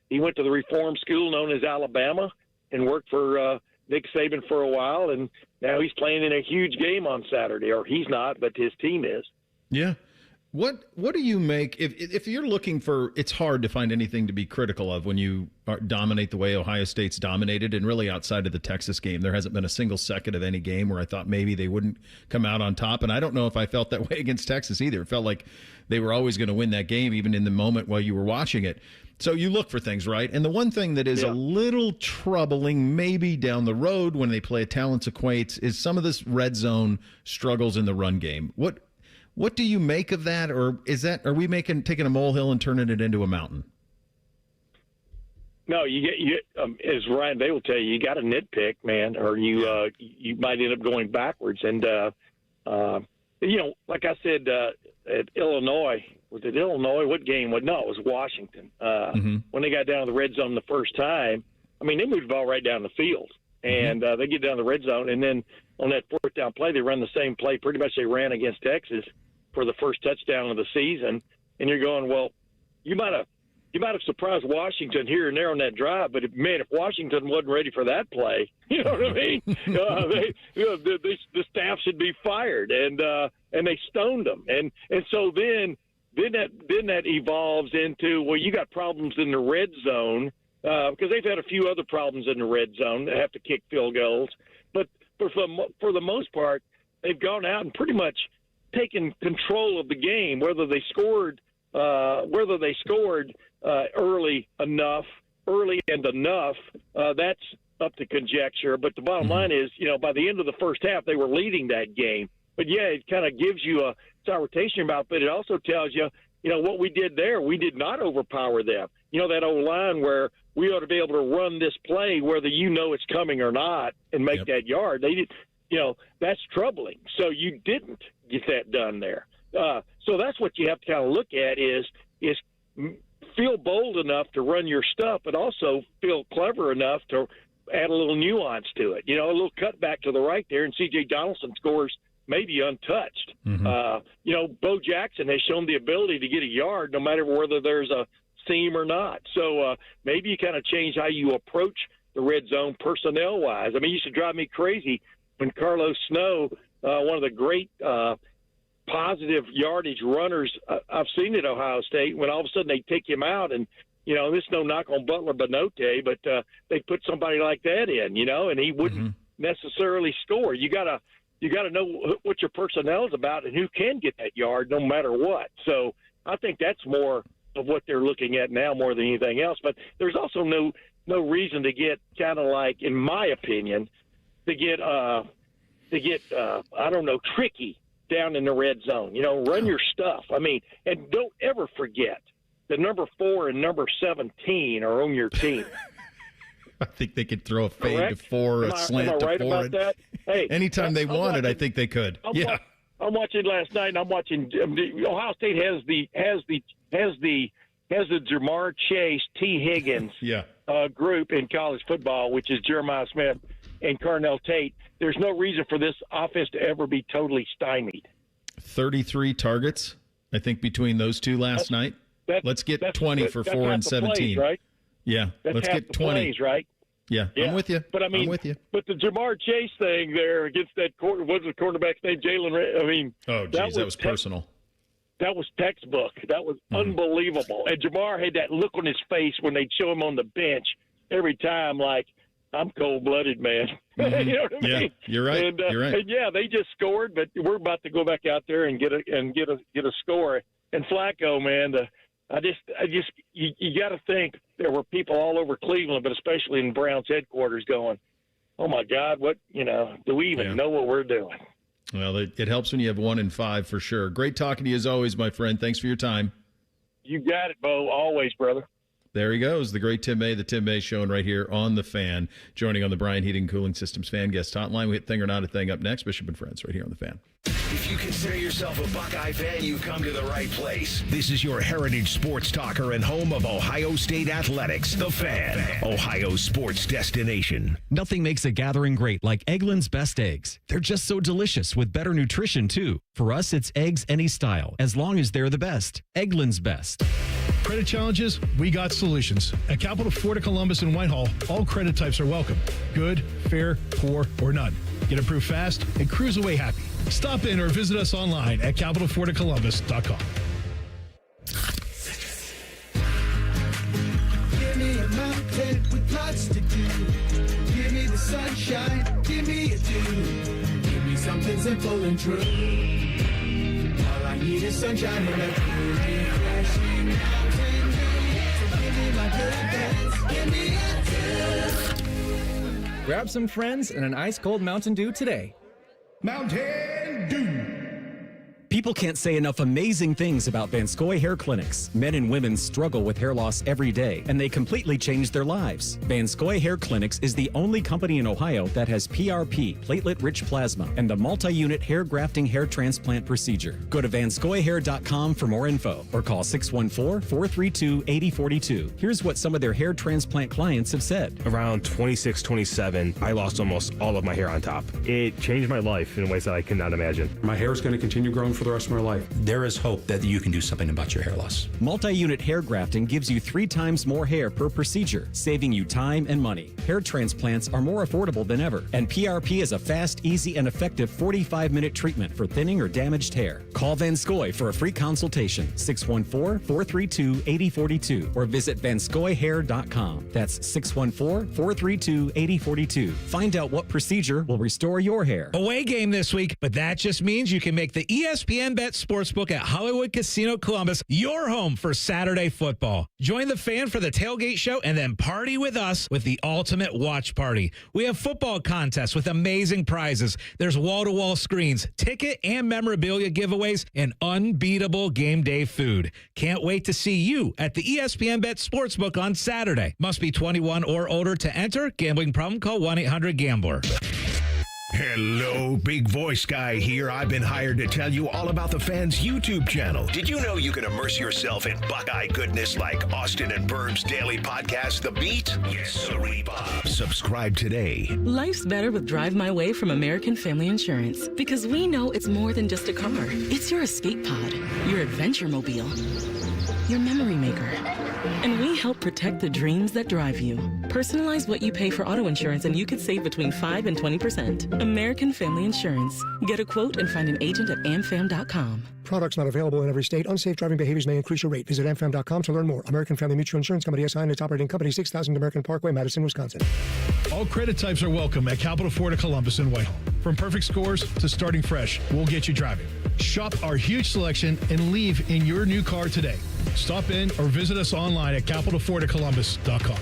He went to the reform school known as Alabama and worked for Nick Saban for a while, and now he's playing in a huge game on Saturday, or he's not, but his team is. Yeah. What do you make if you're looking for? It's hard to find anything to be critical of when you dominate the way Ohio State's dominated, and really outside of the Texas game, there hasn't been a single second of any game where I thought maybe they wouldn't come out on top. And I don't know if I felt that way against Texas either. It felt like they were always going to win that game, even in the moment while you were watching it. So you look for things, right? And the one thing that is a little troubling, maybe down the road when they play a talents equates, is some of this red zone struggles in the run game. What do you make of that, or are we taking a molehill and turning it into a mountain? No, you as Ryan Day will tell you, you got to nitpick, man, or you might end up going backwards. And like I said, at Illinois, was it Illinois? What game? No, it was Washington. When they got down to the red zone the first time, I mean, they moved the ball right down the field, and they get down the red zone, and then on that fourth down play, they run the same play pretty much they ran against Texas for the first touchdown of the season. And you're going, well, you might have surprised Washington here and there on that drive, but if Washington wasn't ready for that play, you know what I mean? The staff should be fired, and they stoned them, and so then that evolves into, well, you got problems in the red zone because they've had a few other problems in the red zone. They have to kick field goals, but for the most part, they've gone out and pretty much taken control of the game. Whether they scored early and enough, that's up to conjecture. But the bottom line is, by the end of the first half, they were leading that game. But it kind of gives you a sour taste in your mouth. But it also tells you, what we did there, we did not overpower them. That old line where we ought to be able to run this play whether it's coming or not and make that yard. They did, that's troubling. So you didn't get that done there. So that's what you have to kind of look at is feel bold enough to run your stuff, but also feel clever enough to add a little nuance to it. A little cutback to the right there, and C.J. Donaldson scores maybe untouched. Bo Jackson has shown the ability to get a yard no matter whether there's a seam or not. So maybe you kind of change how you approach the red zone personnel-wise. I mean, it used to drive me crazy when Carlos Snow, one of the great positive yardage runners I've seen at Ohio State, when all of a sudden they take him out and, this is no knock on Butler Benote, but they put somebody like that in, and he wouldn't necessarily score. You got to know what your personnel is about and who can get that yard no matter what. So I think that's more of what they're looking at now more than anything else. But there's also no reason to get kind of like, in my opinion, to get tricky down in the red zone. Run your stuff. I mean, and don't ever forget the number 4 and number 17 are on your team. I think they could throw a fade Correct? to 4, a slant am I right to 4. about that? Hey, anytime they wanted, I think they could. I'm watching last night, and I'm watching. Ohio State has the Jamar Chase, T. Higgins group in college football, which is Jeremiah Smith and Carnell Tate. There's no reason for this offense to ever be totally stymied. 33 targets, I think, between those two last night. Let's get 20 for 4 and 17. Plays, right? Yeah, that's let's half get the 20. Plays, right? Yeah, I'm with you. But I mean, I'm with you. But the Jamar Chase thing there against that what's the quarterback's name? Jalen. I mean, that was personal. That was textbook. That was unbelievable. And Jamar had that look on his face when they'd show him on the bench every time, like, I'm cold-blooded, man. You know what I mean? You're right. And, you're right. And yeah, they just scored, but we're about to go back out there and get a score. And Flacco, man, you got to think there were people all over Cleveland, but especially in Browns headquarters, going, "Oh my God, what do we even know what we're doing?" Well, it helps when you have 1 and 5 for sure. Great talking to you as always, my friend. Thanks for your time. You got it, Bo. Always, brother. There he goes, the great Tim May, the Tim May Show, right here on The Fan, joining on the Brian Heating and Cooling Systems Fan Guest Hotline. We hit Thing or Not a Thing up next. Bishop and Friends right here on The Fan. If you consider yourself a Buckeye fan, you've come to the right place. This is your heritage sports talker and home of Ohio State Athletics, The Fan, Ohio's sports destination. Nothing makes a gathering great like Eggland's Best Eggs. They're just so delicious with better nutrition, too. For us, it's eggs any style, as long as they're the best. Eggland's Best. Credit challenges? We got solutions. At Capital Florida Columbus and Whitehall, all credit types are welcome. Good, fair, poor, or none. Get approved fast and cruise away happy. Stop in or visit us online at capitalfloridacolumbus.com. Give me a mountain with lots to do. Give me the sunshine. Give me a dew. Give me something simple and true. All I need is sunshine and a cool, refreshing mountain dew. So give me my good friends. Give me a dew. Grab some friends and an ice-cold Mountain Dew today. Mountain Dew. People can't say enough amazing things about Vanscoy Hair Clinics. Men and women struggle with hair loss every day, and they completely change their lives. Vanscoy Hair Clinics is the only company in Ohio that has PRP, platelet-rich plasma, and the multi-unit hair grafting hair transplant procedure. Go to vanscoyhair.com for more info, or call 614-432-8042. Here's what some of their hair transplant clients have said. Around 26, 27, I lost almost all of my hair on top. It changed my life in ways that I could not imagine. My hair is going to continue growing for the rest of my life. There is hope that you can do something about your hair loss. Multi-unit hair grafting gives you 3 times more hair per procedure, saving you time and money. Hair transplants are more affordable than ever, and PRP is a fast, easy, and effective 45-minute treatment for thinning or damaged hair. Call Vanscoy for a free consultation, 614-432-8042, or visit vanscoyhair.com. That's 614-432-8042. Find out what procedure will restore your hair. Away game this week, but that just means you can make the ESPN Bet Sportsbook at Hollywood Casino Columbus your home for Saturday football. Join the Fan for the tailgate show and then party with us with the ultimate watch party. We have football contests with amazing prizes. There's wall-to-wall screens, ticket and memorabilia giveaways, and unbeatable game day food. Can't wait to see you at the ESPN Bet Sportsbook on Saturday. Must be 21 or older to enter. Gambling problem? Call 1-800-GAMBLER. Hello, big voice guy here. I've been hired to tell you all about the Fan's YouTube channel. Did you know you can immerse yourself in Buckeye goodness like Austin and Burb's daily podcast, The Beat? Yes, sirree, Bob. Subscribe today. Life's better with Drive My Way from American Family Insurance because we know it's more than just a car. It's your escape pod, your adventure mobile, your memory maker. And we help protect the dreams that drive you. Personalize what you pay for auto insurance and you could save between 5 and 20%. American Family Insurance. Get a quote and find an agent at amfam.com. Products not available in every state. Unsafe driving behaviors may increase your rate. Visit amfam.com to learn more. American Family Mutual Insurance Company SI and its operating company, 6000 American Parkway, Madison, Wisconsin. All credit types are welcome at Capital Ford of Columbus and Whitehall. From perfect scores to starting fresh, we'll get you driving. Shop our huge selection and leave in your new car today. Stop in or visit us online at capitalfordofcolumbus.com.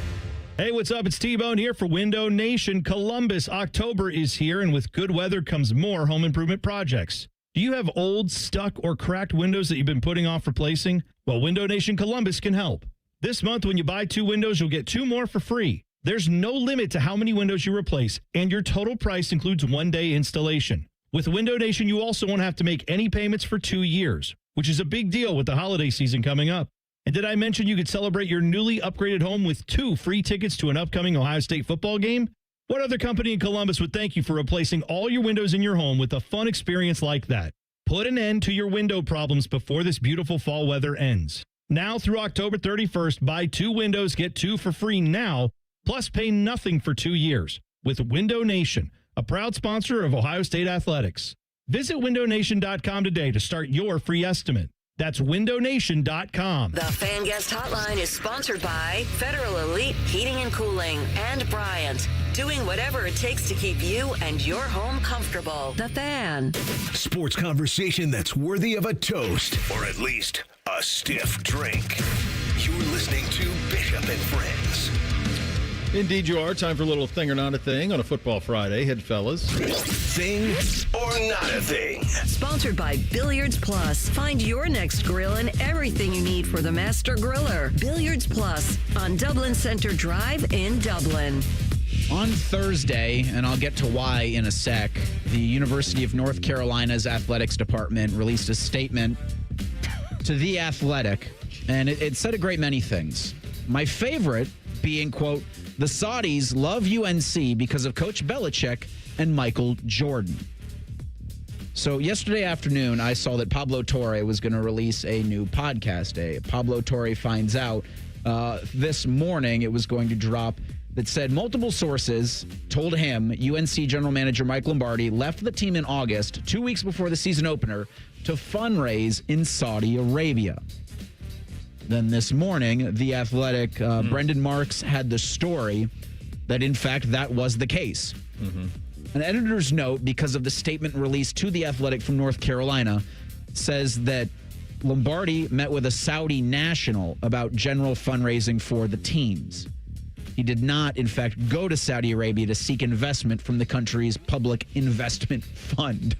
Hey, what's up? It's T-Bone here for Window Nation. Columbus, October is here, and with good weather comes more home improvement projects. Do you have old, stuck, or cracked windows that you've been putting off replacing? Well, Window Nation Columbus can help. This month, when you buy 2 windows, you'll get 2 more for free. There's no limit to how many windows you replace, and your total price includes 1-day installation. With Window Nation, you also won't have to make any payments for 2 years, which is a big deal with the holiday season coming up. And did I mention you could celebrate your newly upgraded home with 2 free tickets to an upcoming Ohio State football game? What other company in Columbus would thank you for replacing all your windows in your home with a fun experience like that? Put an end to your window problems before this beautiful fall weather ends. Now through October 31st, buy 2 windows, get 2 for free now, plus pay nothing for 2 years with Window Nation, a proud sponsor of Ohio State Athletics. Visit windownation.com today to start your free estimate. That's windownation.com. The Fan Guest Hotline is sponsored by Federal Elite Heating and Cooling and Bryant, doing whatever it takes to keep you and your home comfortable. The Fan. Sports conversation that's worthy of a toast, or at least a stiff drink. You're listening to Bishop and Friends. Indeed you are. Time for a little thing or not a thing on a football Friday. Head fellas. Thing or not a thing. Sponsored by Billiards Plus. Find your next grill and everything you need for the master griller. Billiards Plus on Dublin Center Drive in Dublin. On Thursday, and I'll get to why in a sec, the University of North Carolina's athletics department released a statement to The Athletic, and it said a great many things. My favorite being, quote, the Saudis love UNC because of Coach Belichick and Michael Jordan. So yesterday afternoon, I saw that Pablo Torre was going to release a new podcast. Pablo Torre finds out this morning it was going to drop that said multiple sources told him UNC general manager Mike Lombardi left the team in August, 2 weeks before the season opener, to fundraise in Saudi Arabia. Then this morning, The Athletic, Brendan Marks had the story that, in fact, that was the case. An editor's note, because of the statement released to The Athletic from North Carolina, says that Lombardi met with a Saudi national about general fundraising for the teams. He did not, in fact, go to Saudi Arabia to seek investment from the country's public investment fund.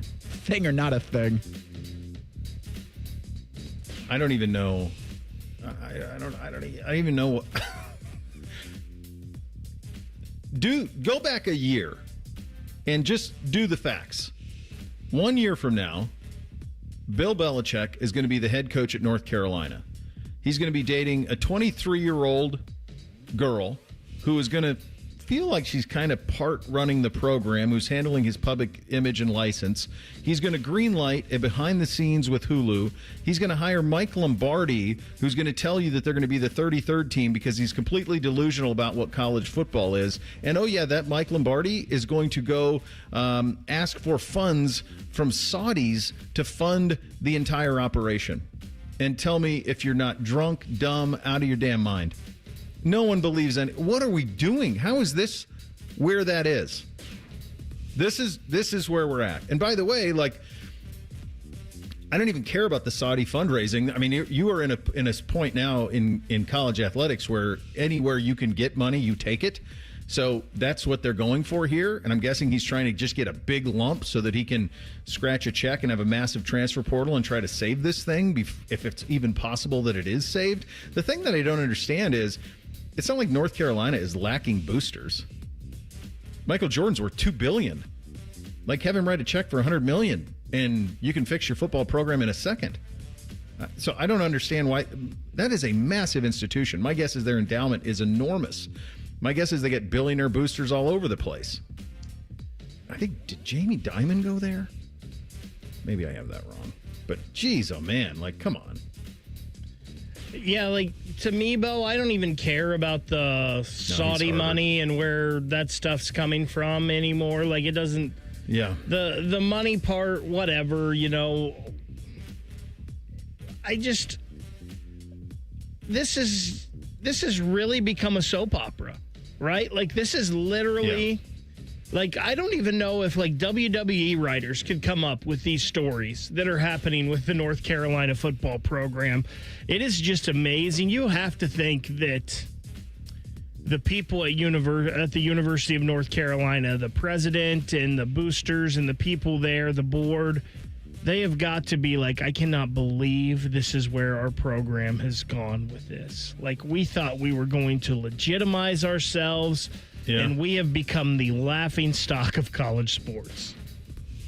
Thing or not a thing? I don't even know. I don't even know. Go back a year and just do the facts. 1 year from now, Bill Belichick is going to be the head coach at North Carolina. He's going to be dating a 23-year-old girl who is going to feel like she's kind of part running the program, who's handling his public image and license. He's going to greenlight a behind the scenes with Hulu. He's going to hire Mike Lombardi, who's going to tell you that they're going to be the 33rd team because he's completely delusional about what college football is. And oh yeah, that Mike Lombardi is going to go ask for funds from Saudis to fund the entire operation. And tell me if you're not drunk, dumb, out of your damn mind. No one believes any. What are we doing? How is this where that is? This is where we're at. And by the way, like, I don't even care about the Saudi fundraising. I mean, you are in a point now in college athletics where anywhere you can get money, you take it. So that's what they're going for here. And I'm guessing he's trying to just get a big lump so that he can scratch a check and have a massive transfer portal and try to save this thing, if it's even possible that it is saved. The thing that I don't understand is, it's not like North Carolina is lacking boosters. Michael Jordan's worth $2 billion. Like, have him write a check for $100 million, and you can fix your football program in a second. So I don't understand why. That is a massive institution. My guess is their endowment is enormous. My guess is they get billionaire boosters all over the place. I think, did Jamie Dimon go there? Maybe I have that wrong. But, geez, oh, man, like, come on. Yeah, like, to me, Bo, I don't even care about the Saudi money and where that stuff's coming from anymore. Like, it doesn't... Yeah. The money part, whatever, you know... I just... This has really become a soap opera, right? Like, this is literally... Yeah. Like, I don't even know if, like, WWE writers could come up with these stories that are happening with the North Carolina football program. It is just amazing. You have to think that the people at the University of North Carolina, the president and the boosters and the people there, the board, they have got to be like, I cannot believe this is where our program has gone with this. Like, we thought we were going to legitimize ourselves. Yeah. And we have become the laughing stock of college sports.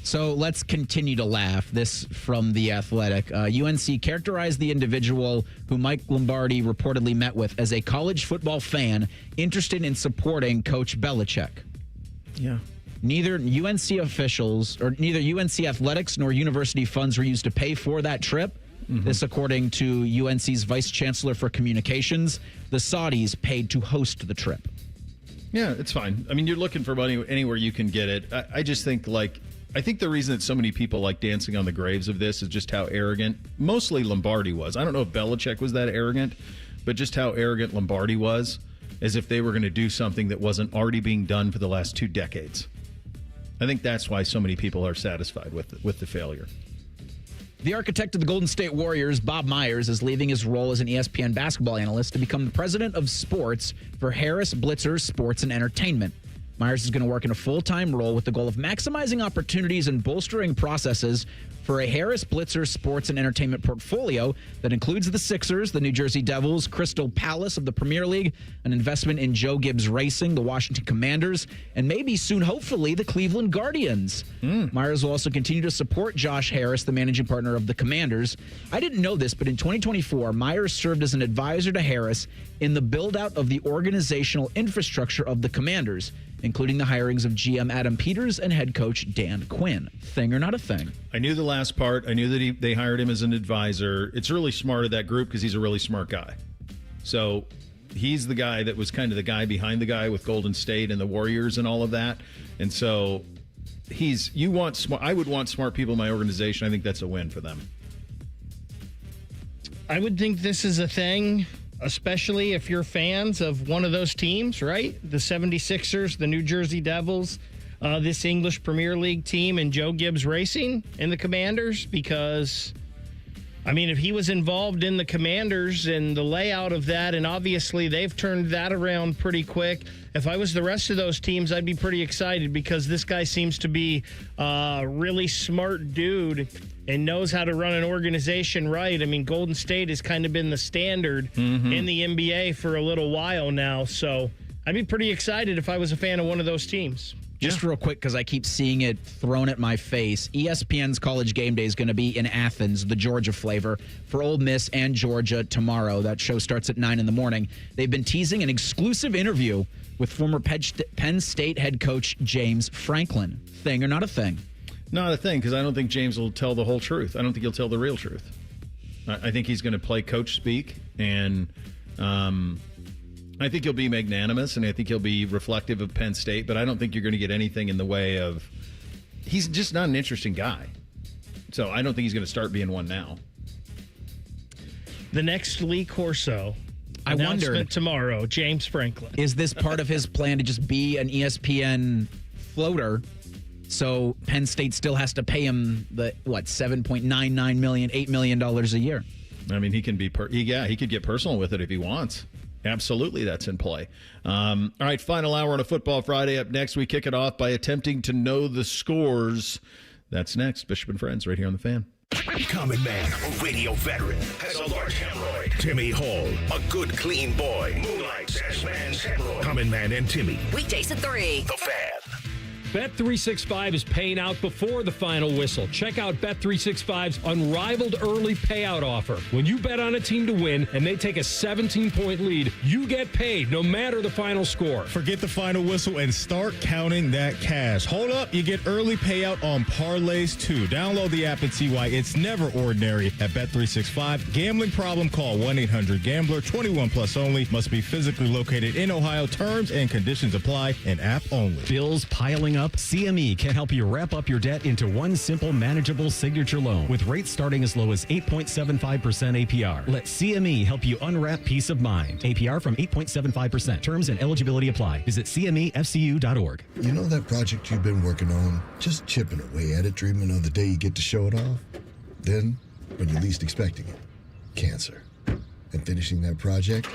So let's continue to laugh. This from The Athletic. UNC characterized the individual who Mike Lombardi reportedly met with as a college football fan interested in supporting Coach Belichick. Yeah. Neither UNC officials or neither UNC athletics nor university funds were used to pay for that trip. Mm-hmm. This, according to UNC's vice chancellor for communications. The Saudis paid to host the trip. Yeah, it's fine. I mean, you're looking for money anywhere you can get it. I just think, like, I think the reason that so many people like dancing on the graves of this is just how arrogant, mostly Lombardi was. I don't know if Belichick was that arrogant, but just how arrogant Lombardi was, as if they were going to do something that wasn't already being done for the last 2 decades. I think that's why so many people are satisfied with the failure. The architect of the Golden State Warriors, Bob Myers, is leaving his role as an ESPN basketball analyst to become the president of sports for Harris Blitzer Sports and Entertainment. Myers is going to work in a full-time role with the goal of maximizing opportunities and bolstering processes for a Harris Blitzer Sports and Entertainment portfolio that includes the Sixers, the New Jersey Devils, Crystal Palace of the Premier League, an investment in Joe Gibbs Racing, the Washington Commanders, and maybe soon, hopefully, the Cleveland Guardians. Myers will also continue to support Josh Harris, the managing partner of the Commanders. I didn't know this, but in 2024, Myers served as an advisor to Harris in the build-out of the organizational infrastructure of the Commanders, including the hirings of GM Adam Peters and head coach Dan Quinn. Thing or not a thing? I knew the last part. I knew that they hired him as an advisor. It's really smart of that group because he's a really smart guy. So he's the guy that was kind of the guy behind the guy with Golden State and the Warriors and all of that. And so I would want smart people in my organization. I think that's a win for them. I would think this is a thing, especially if you're fans of one of those teams, right? The 76ers, the New Jersey Devils, this English Premier League team, and Joe Gibbs Racing and the Commanders, because, I mean, if he was involved in the Commanders and the layout of that, and obviously they've turned that around pretty quick. If I was the rest of those teams, I'd be pretty excited because this guy seems to be a really smart dude and knows how to run an organization right. I mean, Golden State has kind of been the standard in the NBA for a little while now. So I'd be pretty excited if I was a fan of one of those teams. Just real quick, because I keep seeing it thrown at my face, ESPN's College Game Day is going to be in Athens, the Georgia flavor, for Ole Miss and Georgia tomorrow. That show starts at 9 in the morning. They've been teasing an exclusive interview with former Penn State head coach James Franklin. Thing or not a thing? Not a thing, because I don't think James will tell the whole truth. I don't think he'll tell the real truth. I think he's going to play coach speak, and I think he'll be magnanimous, and I think he'll be reflective of Penn State, but I don't think you're going to get anything in the way of... He's just not an interesting guy. So I don't think he's going to start being one now. The next Lee Corso... I wonder tomorrow, James Franklin. Is this part of his plan to just be an ESPN floater? So Penn State still has to pay him the $7.99 million, $8 million a year. I mean, he can be he could get personal with it if he wants. Absolutely, that's in play. All right, final hour on a Football Friday. Up next, we kick it off by attempting to know the scores. That's next. Bishop and Friends, right here on The Fan. Common man, a radio veteran, has a large hemorrhoid. Timmy Hall, a good, clean boy, moonlights as man's hemorrhoid. Common Man and Timmy. Weekdays at 3. The Fan. Bet365 is paying out before the final whistle. Check out Bet365's unrivaled early payout offer. When you bet on a team to win and they take a 17-point lead, you get paid no matter the final score. Forget the final whistle and start counting that cash. Hold up, you get early payout on parlays too. Download the app and see why it's never ordinary at Bet365. Gambling problem? Call 1-800-GAMBLER. 21 plus only. Must be physically located in Ohio. Terms and conditions apply. And app only. Bills piling up? CME can help you wrap up your debt into one simple, manageable signature loan with rates starting as low as 8.75% APR. Let CME help you unwrap peace of mind. APR from 8.75%. Terms and eligibility apply. Visit CMEFCU.org. You know that project you've been working on? Just chipping away at it, dreaming of the day you get to show it off? Then, when you're least expecting it, cancer. And finishing that project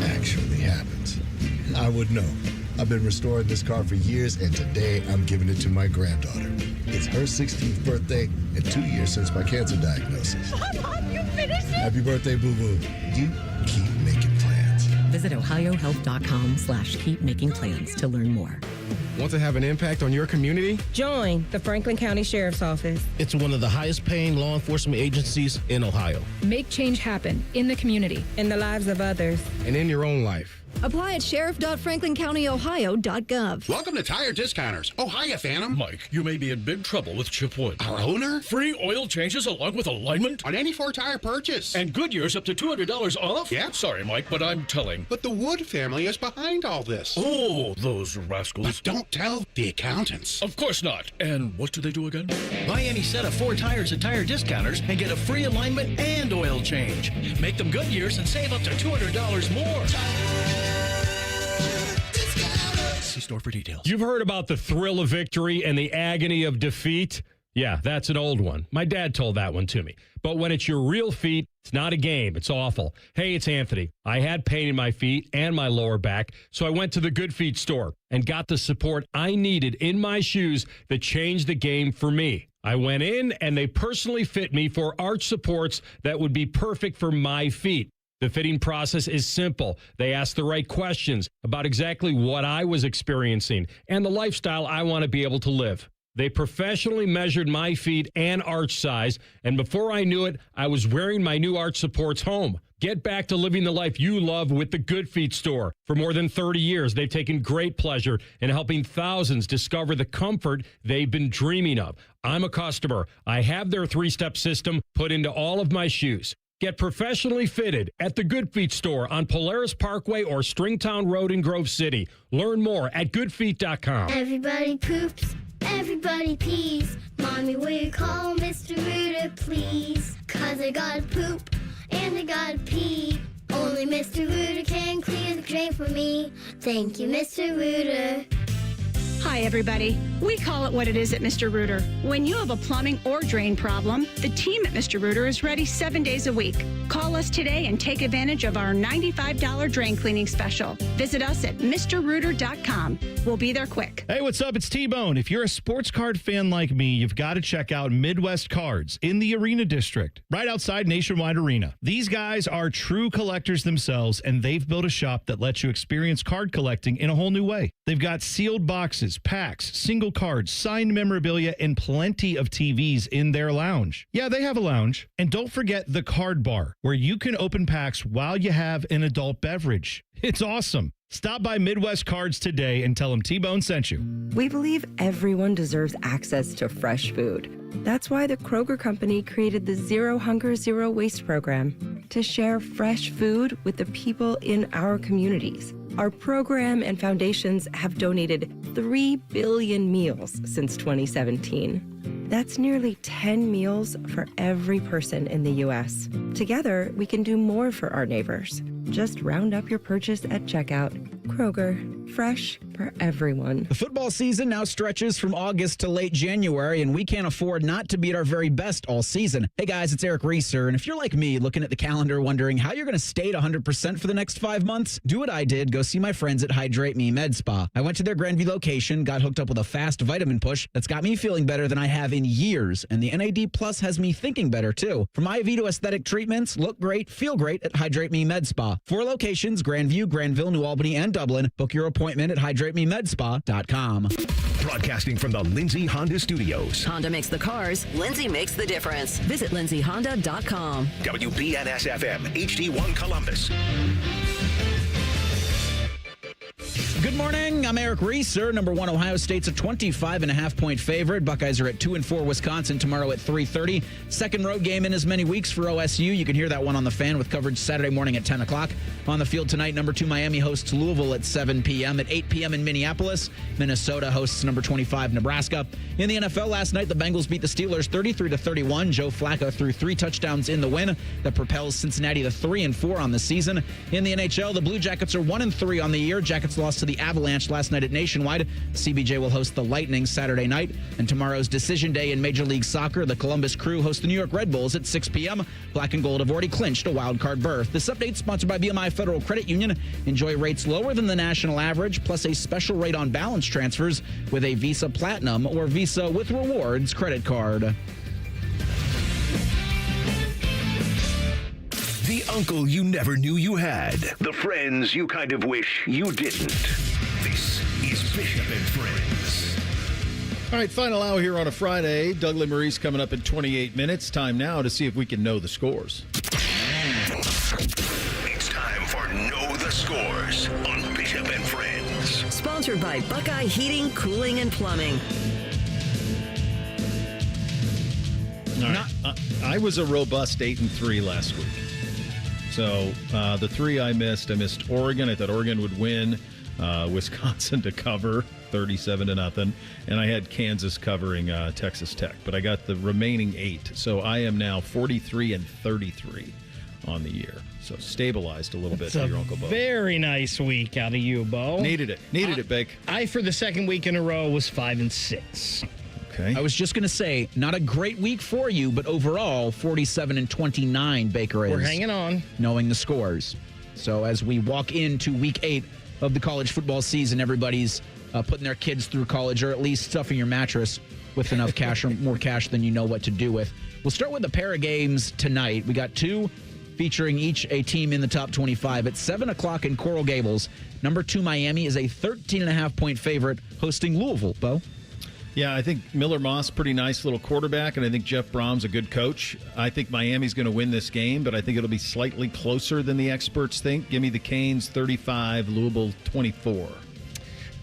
actually happens. I would know. I've been restoring this car for years, and today I'm giving it to my granddaughter. It's her 16th birthday and 2 years since my cancer diagnosis. Mom, you finished it? Happy birthday, boo-boo. You keep making plans. Visit ohiohealth.com/keepmakingplans to learn more. Want to have an impact on your community? Join the Franklin County Sheriff's Office. It's one of the highest paying law enforcement agencies in Ohio. Make change happen in the community, in the lives of others, and in your own life. Apply at sheriff.franklincountyohio.gov. Welcome to Tire Discounters. Oh, hiya, Phantom. Mike, you may be in big trouble with Chip Wood. Our owner? Free oil changes along with alignment? On any Ford tire purchase. And Goodyear's up to $200 off? Yeah. Sorry, Mike, but I'm telling. But the Wood family is behind all this. Oh, those rascals. But don't tell the accountants. Of course not. And what do they do again? Buy any set of 4 tires at Tire Discounters and get a free alignment and oil change. Make them Goodyear's and save up to $200 more. See store for details. You've heard about the thrill of victory and the agony of defeat. Yeah, that's an old one. My dad told that one to me. But when it's your real feet, it's not a game. It's awful. Hey, it's Anthony. I had pain in my feet and my lower back, so I went to the Good Feet store and got the support I needed in my shoes that changed the game for me. I went in and they personally fit me for arch supports that would be perfect for my feet. The fitting process is simple. They ask the right questions about exactly what I was experiencing and the lifestyle I want to be able to live. They professionally measured my feet and arch size, and before I knew it, I was wearing my new arch supports home. Get back to living the life you love with the Good Feet store. For more than 30 years, they've taken great pleasure in helping thousands discover the comfort they've been dreaming of. I'm a customer. I have their 3-step system put into all of my shoes. Get professionally fitted at the Good Feet store on Polaris Parkway or Stringtown Road in Grove City. Learn more at goodfeet.com. Everybody poops, everybody pees. Mommy, will you call Mr. Rooter, please? 'Cause I gotta poop and I gotta pee. Only Mr. Rooter can clear the drain for me. Thank you, Mr. Rooter. Hi, everybody. We call it what it is at Mr. Rooter. When you have a plumbing or drain problem, the team at Mr. Rooter is ready 7 days a week. Call us today and take advantage of our $95 drain cleaning special. Visit us at MrRooter.com. We'll be there quick. Hey, what's up? It's T-Bone. If you're a sports card fan like me, you've got to check out Midwest Cards in the Arena District, right outside Nationwide Arena. These guys are true collectors themselves, and they've built a shop that lets you experience card collecting in a whole new way. They've got sealed boxes, packs, single cards, signed memorabilia, and plenty of TVs in their lounge. Yeah, they have a lounge. And don't forget the card bar, where you can open packs while you have an adult beverage. It's awesome. Stop by Midwest Cards today and tell them T-Bone sent you. We believe everyone deserves access to fresh food. That's why the Kroger Company created the Zero Hunger, Zero Waste program to share fresh food with the people in our communities. Our program and foundations have donated 3 billion meals since 2017. That's nearly 10 meals for every person in the U.S. Together, we can do more for our neighbors. Just round up your purchase at checkout. Kroger, fresh for everyone. The football season now stretches from August to late January, and we can't afford not to be at our very best all season. Hey guys, it's Eric Reeser, and if you're like me, looking at the calendar wondering how you're going to stay at 100% for the next 5 months, do what I did. Go see my friends at Hydrate Me Med Spa. I went to their Grandview location, got hooked up with a fast vitamin push that's got me feeling better than I have in years, and the NAD Plus has me thinking better too. From IV to aesthetic treatments, look great, feel great at Hydrate Me Med Spa. 4 locations, Grandview, Granville, New Albany, and Dublin. Book your appointment at HydrateMeMedSpa.com. Broadcasting from the Lindsay Honda Studios. Honda makes the cars. Lindsay makes the difference. Visit lindsayhonda.com. WBNS-FM, HD1 Columbus. Good morning. I'm Eric Reeser. Number 1, Ohio State's a 25.5-point favorite. Buckeyes are at 2-4. Wisconsin tomorrow at 3:30. Second road game in as many weeks for OSU. You can hear that one on the Fan with coverage Saturday morning at 10 o'clock. On the field tonight, number 2 Miami hosts Louisville at 7 p.m. At 8 p.m. in Minneapolis, Minnesota hosts number 25 Nebraska. In the NFL last night, the Bengals beat the Steelers 33-31. Joe Flacco threw 3 touchdowns in the win that propels Cincinnati to 3-4 on the season. In the NHL, the Blue Jackets are 1-3 on the year. Jackets lost to the Avalanche last night at Nationwide. CBJ will host the Lightning Saturday night. And tomorrow's decision day in Major League Soccer, the Columbus Crew host the New York Red Bulls at 6 p.m. Black and Gold have already clinched a wild card berth. This update sponsored by BMI Federal Credit Union. Enjoy rates lower than the national average, plus a special rate on balance transfers with a Visa Platinum or Visa with Rewards credit card. The uncle you never knew you had. The friends you kind of wish you didn't. This is Bishop and Friends. All right, final hour here on a Friday. Doug Lesmerises coming up in 28 minutes. Time now to see if we can know the scores. It's time for Know the Scores on Bishop and Friends. Sponsored by Buckeye Heating, Cooling, and Plumbing. All right. I was a robust 8-3 last week. So the 3 I missed Oregon. I thought Oregon would win. Wisconsin to cover 37-0, and I had Kansas covering Texas Tech. But I got the remaining 8, so I am now 43-33 on the year. So stabilized a little bit for your Uncle Bo. Very nice week out of you, Bo. Needed it, Bake. I for the second week in a row was 5-6. Okay. I was just going to say, not a great week for you, but overall, 47-29 Baker is. We're hanging on. Knowing the scores. So as we walk into week 8 of the college football season, everybody's putting their kids through college, or at least stuffing your mattress with enough cash or more cash than you know what to do with. We'll start with a pair of games tonight. We got 2 featuring each a team in the top 25. At 7 o'clock in Coral Gables, number 2 Miami is a 13.5-point favorite hosting Louisville. Bo? Yeah, I think Miller Moss, pretty nice little quarterback, and I think Jeff Brom's a good coach. I think Miami's going to win this game, but I think it'll be slightly closer than the experts think. Give me the Canes 35, Louisville 24.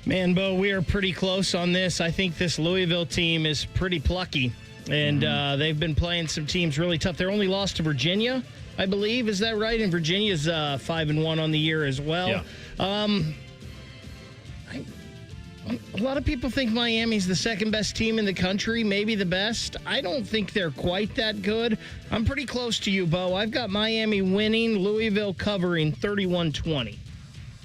Man, Bo, we are pretty close on this. I think this Louisville team is pretty plucky, and they've been playing some teams really tough. Their only loss to Virginia, I believe. Is that right? And Virginia's 5-1 on the year as well. Yeah. A lot of people think Miami's the second best team in the country, maybe the best. I don't think they're quite that good. I'm pretty close to you, Bo. I've got Miami winning, Louisville covering 31-20.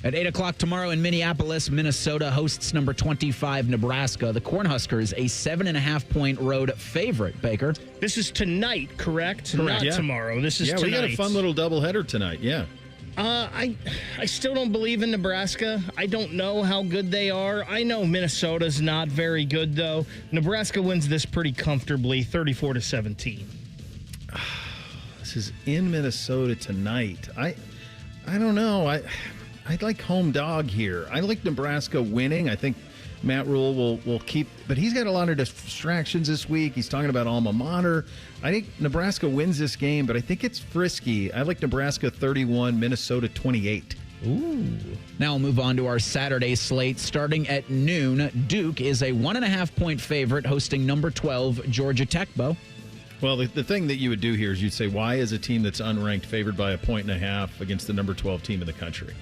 At 8 o'clock tomorrow in Minneapolis, Minnesota hosts number 25 Nebraska. The Cornhuskers, a 7.5-point road favorite, Baker. This is tonight, correct? Correct. Not tomorrow. This is tonight. We got a fun little doubleheader tonight, yeah. I still don't believe in Nebraska. I don't know how good they are. I know Minnesota's not very good, though. Nebraska wins this pretty comfortably, 34-17. This is in Minnesota tonight. I don't know. I'd like home dog here. I like Nebraska winning. I think Matt Rule will keep, but he's got a lot of distractions this week. He's talking about alma mater. I think Nebraska wins this game, but I think it's frisky. I like Nebraska 31, Minnesota 28. Ooh. Now we'll move on to our Saturday slate. Starting at noon, Duke is a 1.5-point favorite hosting number 12, Georgia Tech, Bo. Well, the thing that you would do here is you'd say, why is a team that's unranked favored by 1.5 against the number 12 team in the country?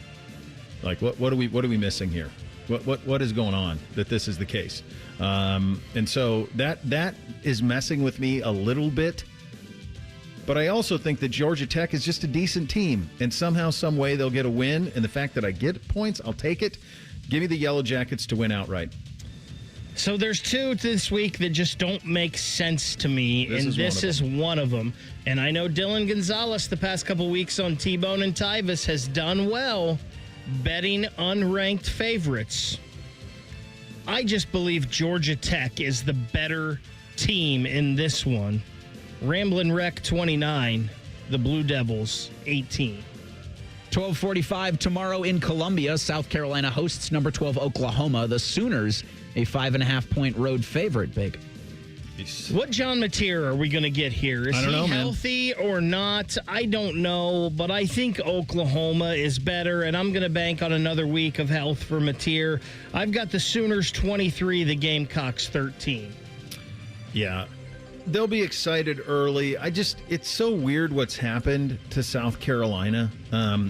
Like, what are we missing here? What is going on that this is the case? And so that is messing with me a little bit. But I also think that Georgia Tech is just a decent team, and somehow, some way, they'll get a win. And the fact that I get points, I'll take it. Give me the Yellow Jackets to win outright. So there's 2 this week that just don't make sense to me, this is one of them. And I know Dylan Gonzalez the past couple weeks on T-Bone and Tyvis has done well betting unranked favorites. I just believe Georgia Tech is the better team in this one. Ramblin' Wreck 29, the Blue Devils 18. 12:45 tomorrow in Columbia. South Carolina hosts number 12 Oklahoma. The Sooners, a 5.5-point road favorite, Big. What John Mateer are we going to get here? Is he healthy or not? I don't know, but I think Oklahoma is better, and I'm going to bank on another week of health for Mateer. I've got the Sooners 23, the Gamecocks 13. Yeah. They'll be excited early. It's so weird what's happened to South Carolina.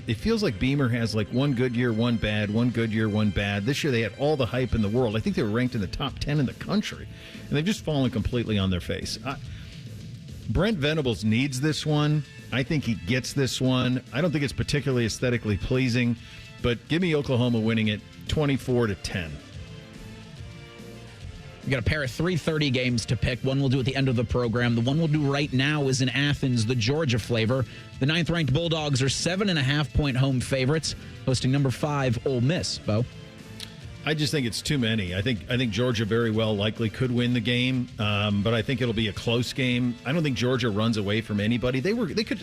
It feels like Beamer has like one good year, one bad, one good year, one bad. This year they had all the hype in the world. I think they were ranked in the top 10 in the country, and they've just fallen completely on their face. Brent Venables needs this one. I think he gets this one. I don't think it's particularly aesthetically pleasing, but give me Oklahoma winning it 24-10. We got a pair of 3:30 games to pick. One we'll do at the end of the program. The one we'll do right now is in Athens, the Georgia flavor. The 9th-ranked Bulldogs are 7.5-point home favorites, hosting number 5 Ole Miss. Bo? I just think it's too many. I think Georgia very well likely could win the game, but I think it'll be a close game. I don't think Georgia runs away from anybody. They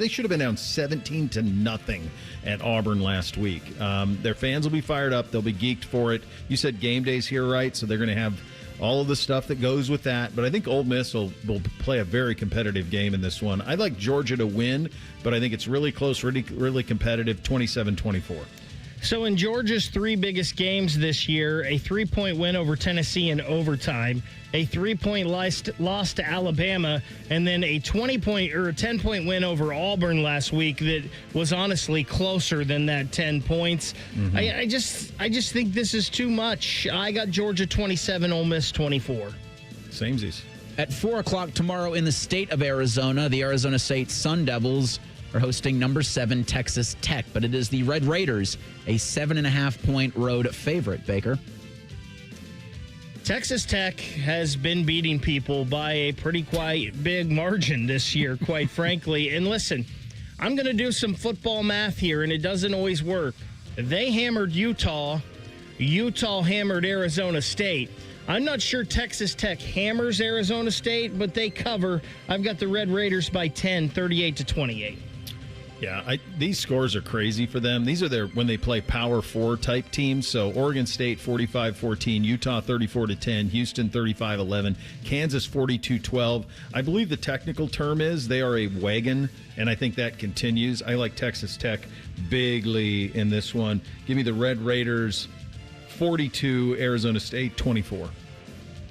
should have been down 17-0 at Auburn last week. Their fans will be fired up. They'll be geeked for it. You said game day's here, right? So they're going to have all of the stuff that goes with that. But I think Ole Miss will play a very competitive game in this one. I'd like Georgia to win, but I think it's really close, really, really competitive, 27-24. So in Georgia's 3 biggest games this year, a 3-point win over Tennessee in overtime, a 3-point loss to Alabama, and then a 20-point or a 10-point win over Auburn last week that was honestly closer than that 10 points. Mm-hmm. I just think this is too much. I got Georgia 27, Ole Miss 24. Samesies. At 4 o'clock tomorrow in the state of Arizona, the Arizona State Sun Devils are hosting number 7 Texas Tech, but it is the Red Raiders, a 7.5-point road favorite, Baker. Texas Tech has been beating people by a pretty quite big margin this year, quite frankly. And listen, I'm going to do some football math here, and it doesn't always work. They hammered Utah. Utah hammered Arizona State. I'm not sure Texas Tech hammers Arizona State, but they cover. I've got the Red Raiders by 10, 38-28. Yeah, these scores are crazy for them. These are when they play Power 4 type teams. So Oregon State 45-14, Utah 34-10, Houston 35-11, Kansas 42-12. I believe the technical term is they are a wagon, and I think that continues. I like Texas Tech bigly in this one. Give me the Red Raiders 42, Arizona State 24.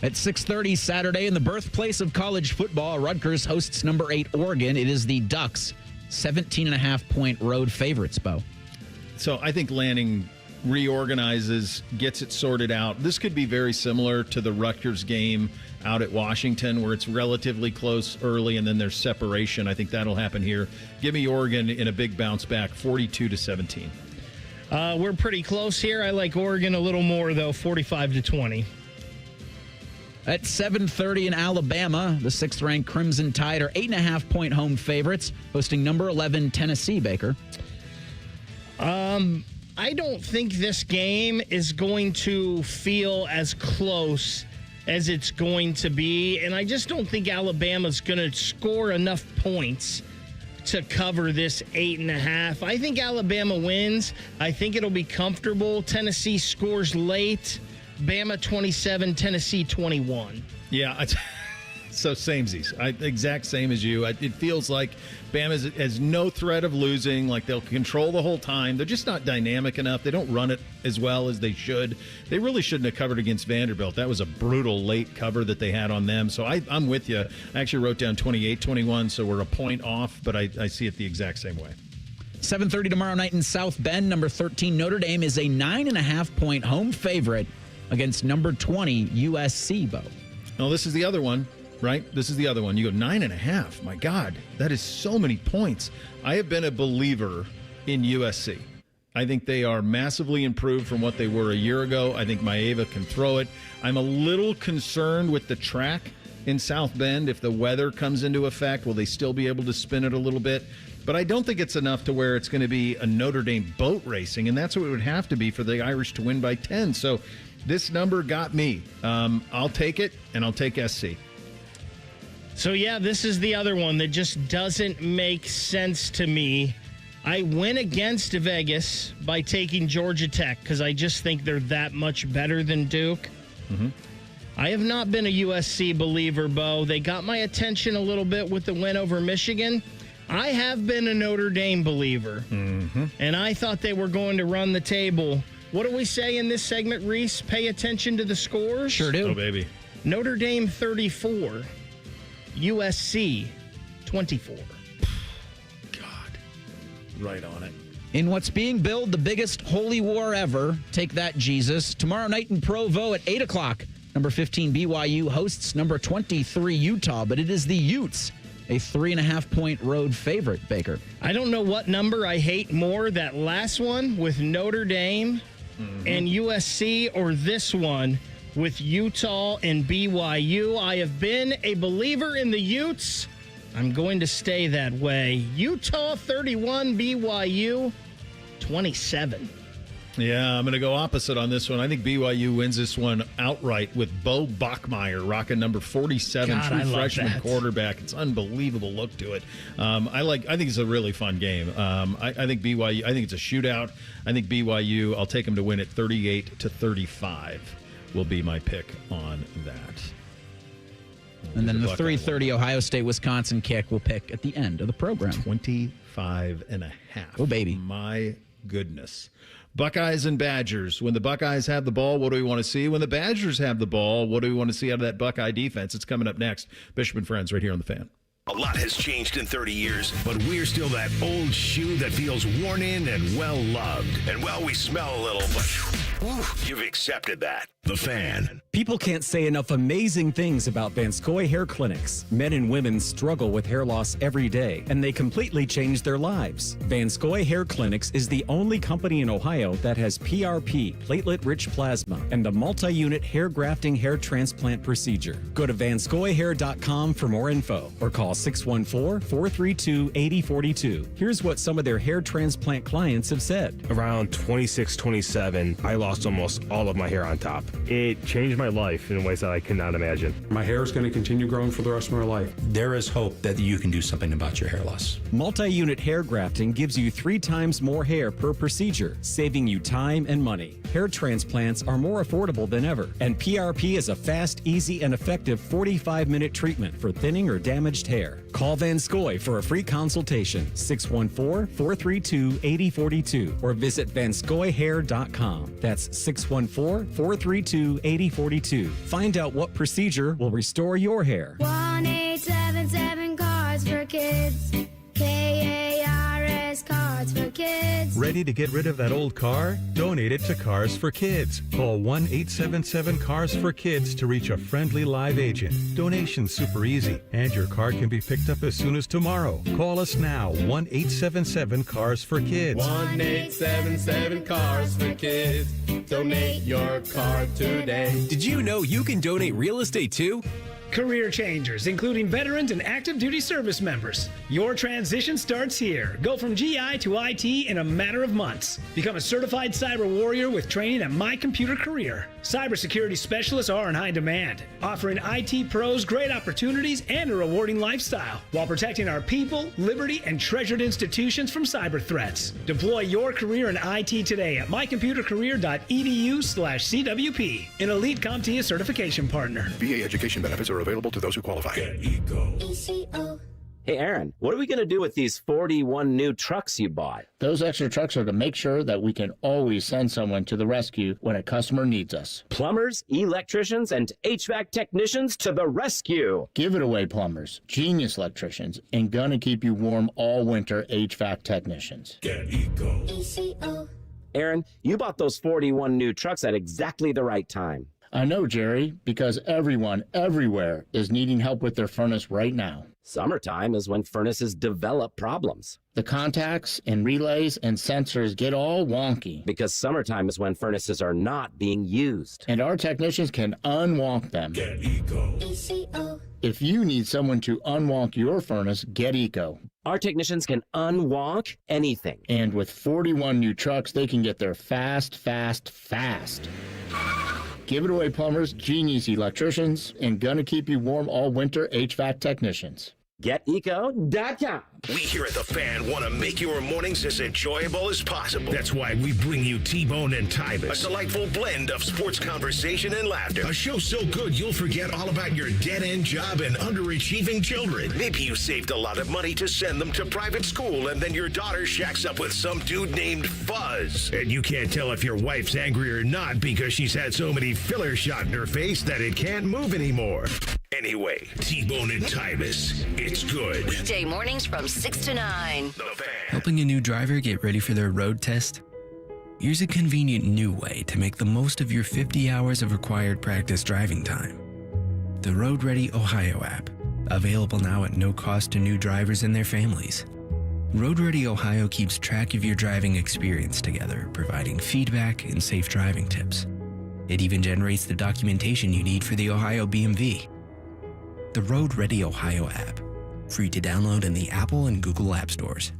At 6:30 Saturday in the birthplace of college football, Rutgers hosts number 8 Oregon. It is the Ducks. 17.5-point road favorites, Bo. So I think Lanning reorganizes, gets it sorted out. This could be very similar to the Rutgers game out at Washington, where it's relatively close early and then there's separation. I think that'll happen here. Give me Oregon in a big bounce back, 42-17. We're pretty close here. I like Oregon a little more, though, 45-20. At 7:30 in Alabama, the 6th-ranked Crimson Tide are 8.5-point home favorites, hosting number 11 Tennessee, Baker. I don't think this game is going to feel as close as it's going to be, and I just don't think Alabama's going to score enough points to cover this 8.5. I think Alabama wins. I think it'll be comfortable. Tennessee scores late. Bama 27, Tennessee 21. Yeah, so samesies. Exact same as you. It feels like Bama has no threat of losing. Like they'll control the whole time. They're just not dynamic enough. They don't run it as well as they should. They really shouldn't have covered against Vanderbilt. That was a brutal late cover that they had on them. So I'm with you. I actually wrote down 28-21, so we're a point off, but I see it the exact same way. 7:30 tomorrow night in South Bend. Number 13 Notre Dame is a 9.5-point home favorite against number 20 USC, Bo. No, this is the other one, right? This is the other one. You go 9.5. My God, that is so many points. I have been a believer in USC. I think they are massively improved from what they were a year ago. I think Maeva can throw it. I'm a little concerned with the track in South Bend. If the weather comes into effect, will they still be able to spin it a little bit? But I don't think it's enough to where it's going to be a Notre Dame boat racing, and that's what it would have to be for the Irish to win by 10. So this number got me. I'll take it, and I'll take SC. So, yeah, this is the other one that just doesn't make sense to me. I went against Vegas by taking Georgia Tech because I just think they're that much better than Duke. Mm-hmm. I have not been a USC believer, Bo. They got my attention a little bit with the win over Michigan. I have been a Notre Dame believer, and I thought they were going to run the table. What do we say in this segment, Reese? Pay attention to the scores? Sure do. Oh, baby. Notre Dame 34, USC 24. Right on it. In what's being billed the biggest holy war ever, take that, Jesus. Tomorrow night in Provo at 8 o'clock, number 15 BYU hosts number 23 Utah, but it is the Utes, a 3.5-point road favorite, Baker. I don't know what number I hate more, that last one with Notre Dame and USC, or this one with Utah and BYU. I have been a believer in the Utes. I'm going to stay that way. Utah 31, BYU 27. Yeah, I'm going to go opposite on this one. I think BYU wins this one outright with Bo Bachmeier rocking number 47, God, true I love freshman that. quarterback. It's unbelievable look to it. I think it's a really fun game. I think BYU. I think it's a shootout. I think BYU. I'll take them to win it 38-35. Will be my pick on that. And then the 3:30 Ohio State-Wisconsin kick we'll pick at the end of the program. 25.5. Oh, baby. My goodness. Buckeyes and Badgers. When the Buckeyes have the ball, what do we want to see? When the Badgers have the ball, what do we want to see out of that Buckeye defense? It's coming up next. Bishop and Friends right here on The Fan. A lot has changed in 30 years, but we're still that old shoe that feels worn in and well-loved. And, well, we smell a little, but whew, you've accepted that. The Fan. People can't say enough amazing things about Vanscoy Hair Clinics. Men and women struggle with hair loss every day, and they completely change their lives. Vanscoy Hair Clinics is the only company in Ohio that has PRP, platelet-rich plasma, and the multi-unit hair grafting hair transplant procedure. Go to vanscoyhair.com for more info, or call 614-432-8042. Here's what some of their hair transplant clients have said. Around 26, 27, I lost almost all of my hair on top. It changed my life in ways that I could not imagine. My hair is going to continue growing for the rest of my life. There is hope that you can do something about your hair loss. Multi-unit hair grafting gives you 3 times more hair per procedure, saving you time and money. Hair transplants are more affordable than ever, and PRP is a fast, easy, and effective 45-minute treatment for thinning or damaged hair. Call Vanscoy for a free consultation, 614-432-8042, or visit vanscoyhair.com. That's 614-432-8042. Find out what procedure will restore your hair. 1-877 Cards for Kids. KARS Cards for Kids. Ready to get rid of that old car? Donate it to Cars for Kids. Call 1-877-CARS-FOR-KIDS to reach a friendly live agent. Donation's super easy, and your car can be picked up as soon as tomorrow. Call us now, 1-877-CARS-FOR-KIDS. 1-877-CARS-FOR-KIDS. Donate your car today. Did you know you can donate real estate too? Career changers, including veterans and active duty service members. Your transition starts here. Go from GI to IT in a matter of months. Become a certified cyber warrior with training at My Computer Career. Cybersecurity specialists are in high demand, offering IT pros great opportunities and a rewarding lifestyle while protecting our people, liberty, and treasured institutions from cyber threats. Deploy your career in IT today at mycomputercareer.edu/CWP, an elite CompTIA certification partner. VA education benefits are available to those who qualify. ECO. Hey, Aaron, what are we going to do with these 41 new trucks you bought? Those extra trucks are to make sure that we can always send someone to the rescue when a customer needs us. Plumbers, electricians, and HVAC technicians to the rescue. Give it away, plumbers, genius electricians, and gonna keep you warm all winter HVAC technicians. ECO. Aaron, you bought those 41 new trucks at exactly the right time. I know, Jerry, because everyone, everywhere, is needing help with their furnace right now. Summertime is when furnaces develop problems. The contacts and relays and sensors get all wonky. Because summertime is when furnaces are not being used. And our technicians can unwonk them. ECO. If you need someone to unwonk your furnace, get Eco. Our technicians can unwonk anything. And with 41 new trucks, they can get there fast, fast, fast. Give it away, plumbers, genius electricians, and gonna keep you warm all winter HVAC technicians. GetEco.com. We here at The Fan want to make your mornings as enjoyable as possible. That's why we bring you T-Bone and Tybus, a delightful blend of sports conversation and laughter. A show so good you'll forget all about your dead-end job and underachieving children. Maybe you saved a lot of money to send them to private school, and then your daughter shacks up with some dude named Fuzz. And you can't tell if your wife's angry or not because she's had so many filler shot in her face that it can't move anymore. Anyway, T-Bone and Tybus, it's good. Weekday mornings from 6 to 9. The Fan. Helping a new driver get ready for their road test? Here's a convenient new way to make the most of your 50 hours of required practice driving time. The Road Ready Ohio app, available now at no cost to new drivers and their families. Road Ready Ohio keeps track of your driving experience together, providing feedback and safe driving tips. It even generates the documentation you need for the Ohio BMV. The Road Ready Ohio app, free to download in the Apple and Google App Stores.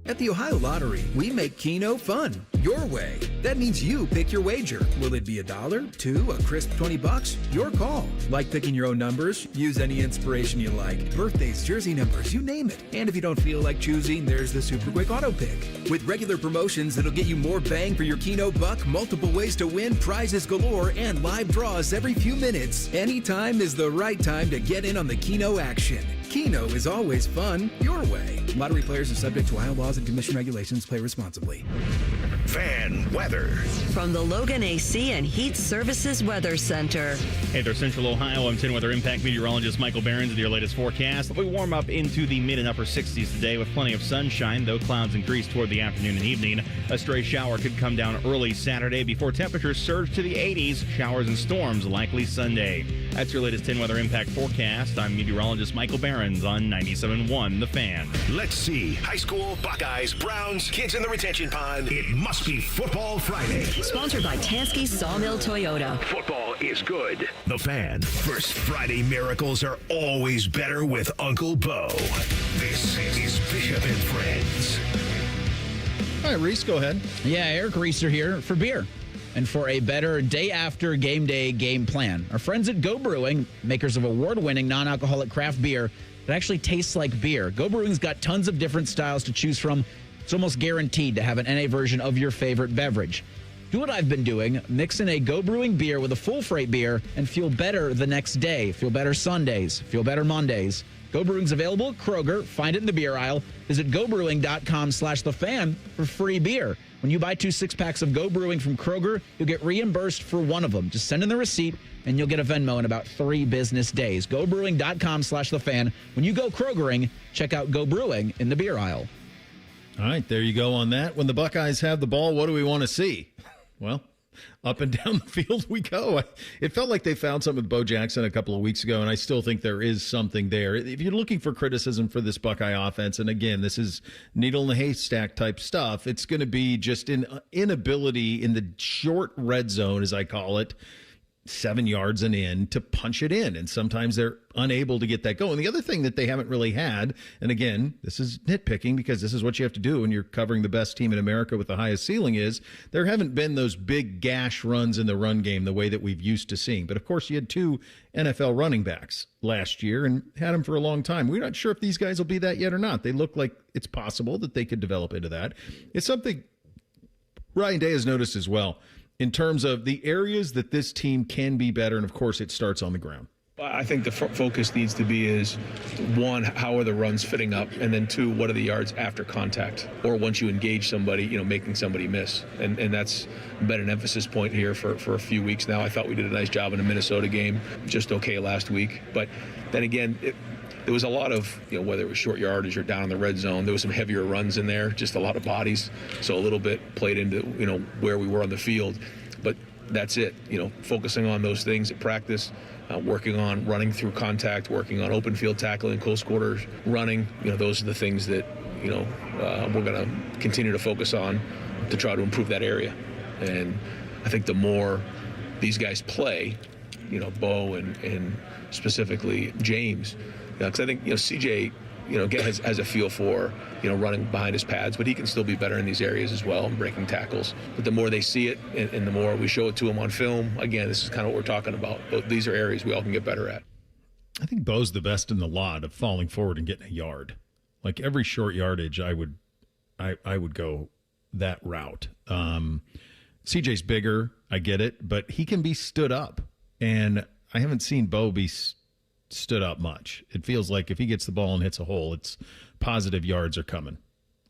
At the Ohio Lottery, we make Keno fun, your way. That means you pick your wager. Will it be $1, $2, a crisp $20? Your call. Like picking your own numbers? Use any inspiration you like. Birthdays, jersey numbers, you name it. And if you don't feel like choosing, there's the Super Quick Auto Pick. With regular promotions that'll get you more bang for your Keno buck, multiple ways to win, prizes galore, and live draws every few minutes. Anytime is the right time to get in on the Keno action. Keno is always fun, your way. Lottery players are subject to Ohio laws and commission regulations. Play responsibly. Fan weather. From the Logan AC and Heat Services Weather Center. Hey there, Central Ohio. I'm 10 Weather Impact meteorologist Michael Behrens with your latest forecast. We warm up into the mid and upper 60s today with plenty of sunshine, though clouds increase toward the afternoon and evening. A stray shower could come down early Saturday before temperatures surge to the 80s. Showers and storms likely Sunday. That's your latest 10 Weather Impact forecast. I'm meteorologist Michael Behrens on 97.1 The Fan. Let's see. High school, Buckeyes, Browns, kids in the retention pond. It must be Football Friday. Sponsored by Tansky Sawmill Toyota. Football is good. The Fan. First Friday miracles are always better with Uncle Bo. This is Bishop and Friends. All right, Reese, go ahead. Yeah, Eric Reese are here for beer and for a better day after game day game plan. Our friends at Go Brewing, makers of award-winning non-alcoholic craft beer that actually tastes like beer. Go Brewing's got tons of different styles to choose from. It's almost guaranteed to have an NA version of your favorite beverage. Do what I've been doing, mix in a Go Brewing beer with a full freight beer and feel better the next day. Feel better Sundays, feel better Mondays. Go Brewing's available at Kroger. Find it in the beer aisle. Visit gobrewing.com/thefan for free beer. When you buy 2 6-packs of Go Brewing from Kroger, you'll get reimbursed for one of them. Just send in the receipt, and you'll get a Venmo in about 3 business days. GoBrewing.com/thefan. When you go Krogering, check out Go Brewing in the beer aisle. All right, there you go on that. When the Buckeyes have the ball, what do we want to see? Well, up and down the field we go. It felt like they found something with Bo Jackson a couple of weeks ago, and I still think there is something there. If you're looking for criticism for this Buckeye offense, and again, this is needle in the haystack type stuff, it's going to be just an inability in the short red zone, as I call it, 7 yards and in, to punch it in. And sometimes they're unable to get that going. The other thing that they haven't really had, and again, this is nitpicking because this is what you have to do when you're covering the best team in America with the highest ceiling, is there haven't been those big gash runs in the run game the way that we've used to seeing. But of course, you had 2 NFL running backs last year and had them for a long time. We're not sure if these guys will be that yet or not. They look like it's possible that they could develop into that. It's something Ryan Day has noticed as well, in terms of the areas that this team can be better. And of course, it starts on the ground. I think the focus needs to be is, 1, how are the runs fitting up? And then 2, what are the yards after contact? Or once you engage somebody, making somebody miss. And that's been an emphasis point here for a few weeks now. I thought we did a nice job in the Minnesota game, just okay last week. But then again, there was a lot of, whether it was short yardage or down in the red zone, there was some heavier runs in there, just a lot of bodies. So a little bit played into, where we were on the field. But that's it, focusing on those things at practice, working on running through contact, working on open field tackling, close quarters running. Those are the things that, we're going to continue to focus on to try to improve that area. And I think the more these guys play, Bo and specifically James, because I think, CJ, has a feel for, running behind his pads, but he can still be better in these areas as well and breaking tackles. But the more they see it and the more we show it to them on film, again, this is kind of what we're talking about. These are areas we all can get better at. I think Bo's the best in the lot of falling forward and getting a yard. Like every short yardage, I would go that route. CJ's bigger, I get it, but he can be stood up, and I haven't seen Bo be stood up much. It feels like if he gets the ball and hits a hole, it's positive yards are coming.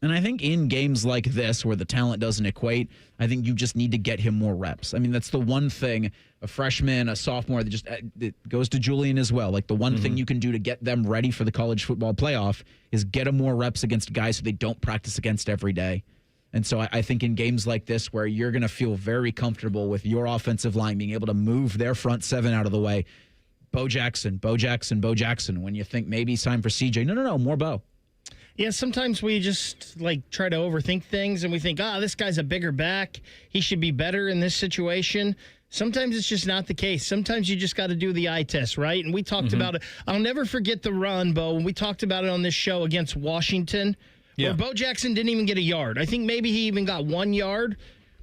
And I think in games like this where the talent doesn't equate, I think you just need to get him more reps. I mean, that's the one thing a freshman, a sophomore, that just it goes to Julian as well. Like the one thing you can do to get them ready for the college football playoff is get them more reps against guys who they don't practice against every day. And so I think in games like this where you're going to feel very comfortable with your offensive line being able to move their front seven out of the way, Bo Jackson. When you think maybe it's time for CJ, no, more Bo. Yeah, sometimes we just try to overthink things and we think, this guy's a bigger back. He should be better in this situation. Sometimes it's just not the case. Sometimes you just got to do the eye test, right? And we talked about it. I'll never forget the run, Bo, when we talked about it on this show against Washington, where Bo Jackson didn't even get a yard. I think maybe he even got 1 yard,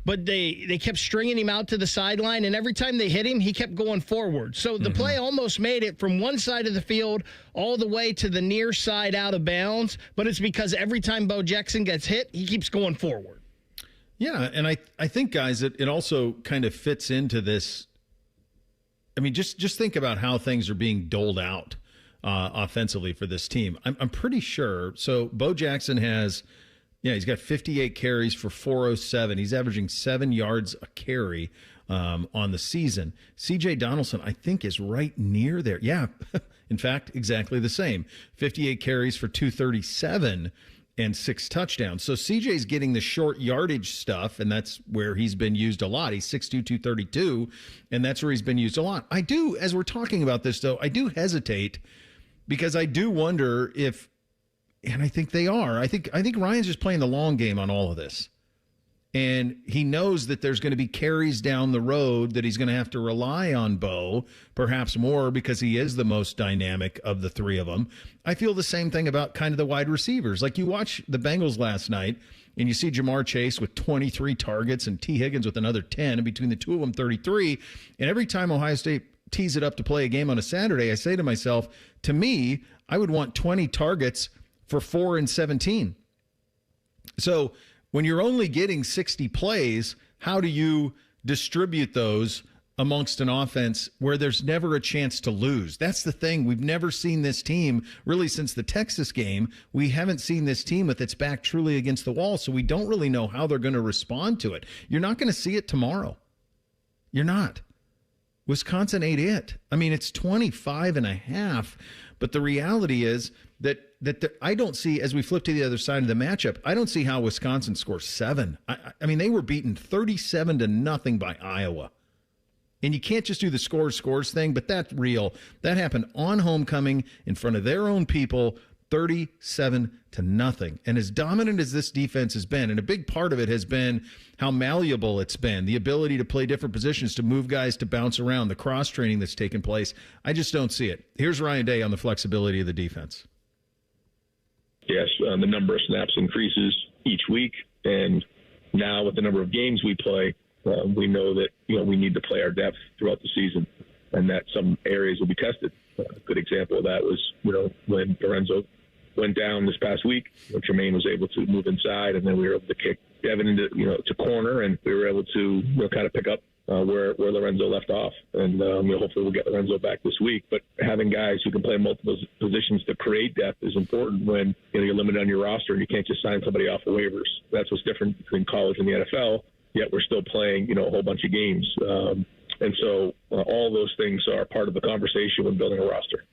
but they kept stringing him out to the sideline, and every time they hit him, he kept going forward. So the play almost made it from one side of the field all the way to the near side out of bounds, but it's because every time Bo Jackson gets hit, he keeps going forward. Yeah, and I think, guys, it also kind of fits into this. I mean, just think about how things are being doled out offensively for this team. I'm pretty sure. So Bo Jackson has... Yeah, he's got 58 carries for 407. He's averaging 7 yards a carry on the season. C.J. Donaldson, I think, is right near there. Yeah, in fact, exactly the same. 58 carries for 237 and 6 touchdowns. So C.J.'s getting the short yardage stuff, and that's where he's been used a lot. He's 6'2", 232, and that's where he's been used a lot. I do, as we're talking about this, though, I do hesitate because I do wonder if, and I think they are. I think Ryan's just playing the long game on all of this. And he knows that there's going to be carries down the road that he's going to have to rely on Bo, perhaps more because he is the most dynamic of the three of them. I feel the same thing about kind of the wide receivers. Like you watch the Bengals last night, and you see Jamar Chase with 23 targets and T. Higgins with another 10, and between the two of them, 33. And every time Ohio State tees it up to play a game on a Saturday, I say to myself, to me, I would want 20 targets for 4 and 17. So when you're only getting 60 plays, how do you distribute those amongst an offense where there's never a chance to lose? That's the thing. We've never seen this team, really since the Texas game, we haven't seen this team with its back truly against the wall, so we don't really know how they're going to respond to it. You're not going to see it tomorrow. You're not. Wisconsin ain't it. I mean, it's 25.5, but the reality is that I don't see, as we flip to the other side of the matchup, I don't see how Wisconsin scores 7. I mean, they were beaten 37-0 by Iowa. And you can't just do the scores thing, but that's real. That happened on homecoming in front of their own people, 37-0. And as dominant as this defense has been, and a big part of it has been how malleable it's been, the ability to play different positions, to move guys, to bounce around, the cross-training that's taken place, I just don't see it. Here's Ryan Day on the flexibility of the defense. Yes, the number of snaps increases each week, and now with the number of games we play, we know that we need to play our depth throughout the season, and that some areas will be tested. A good example of that was when Lorenzo went down this past week. Tremaine was able to move inside, and then we were able to kick Devin into to corner, and we were able to kind of pick up where Lorenzo left off, and hopefully we'll get Lorenzo back this week. But having guys who can play multiple positions to create depth is important when you're limited on your roster and you can't just sign somebody off of waivers. That's what's different between college and the NFL. Yet we're still playing a whole bunch of games, and so all those things are part of the conversation when building a roster.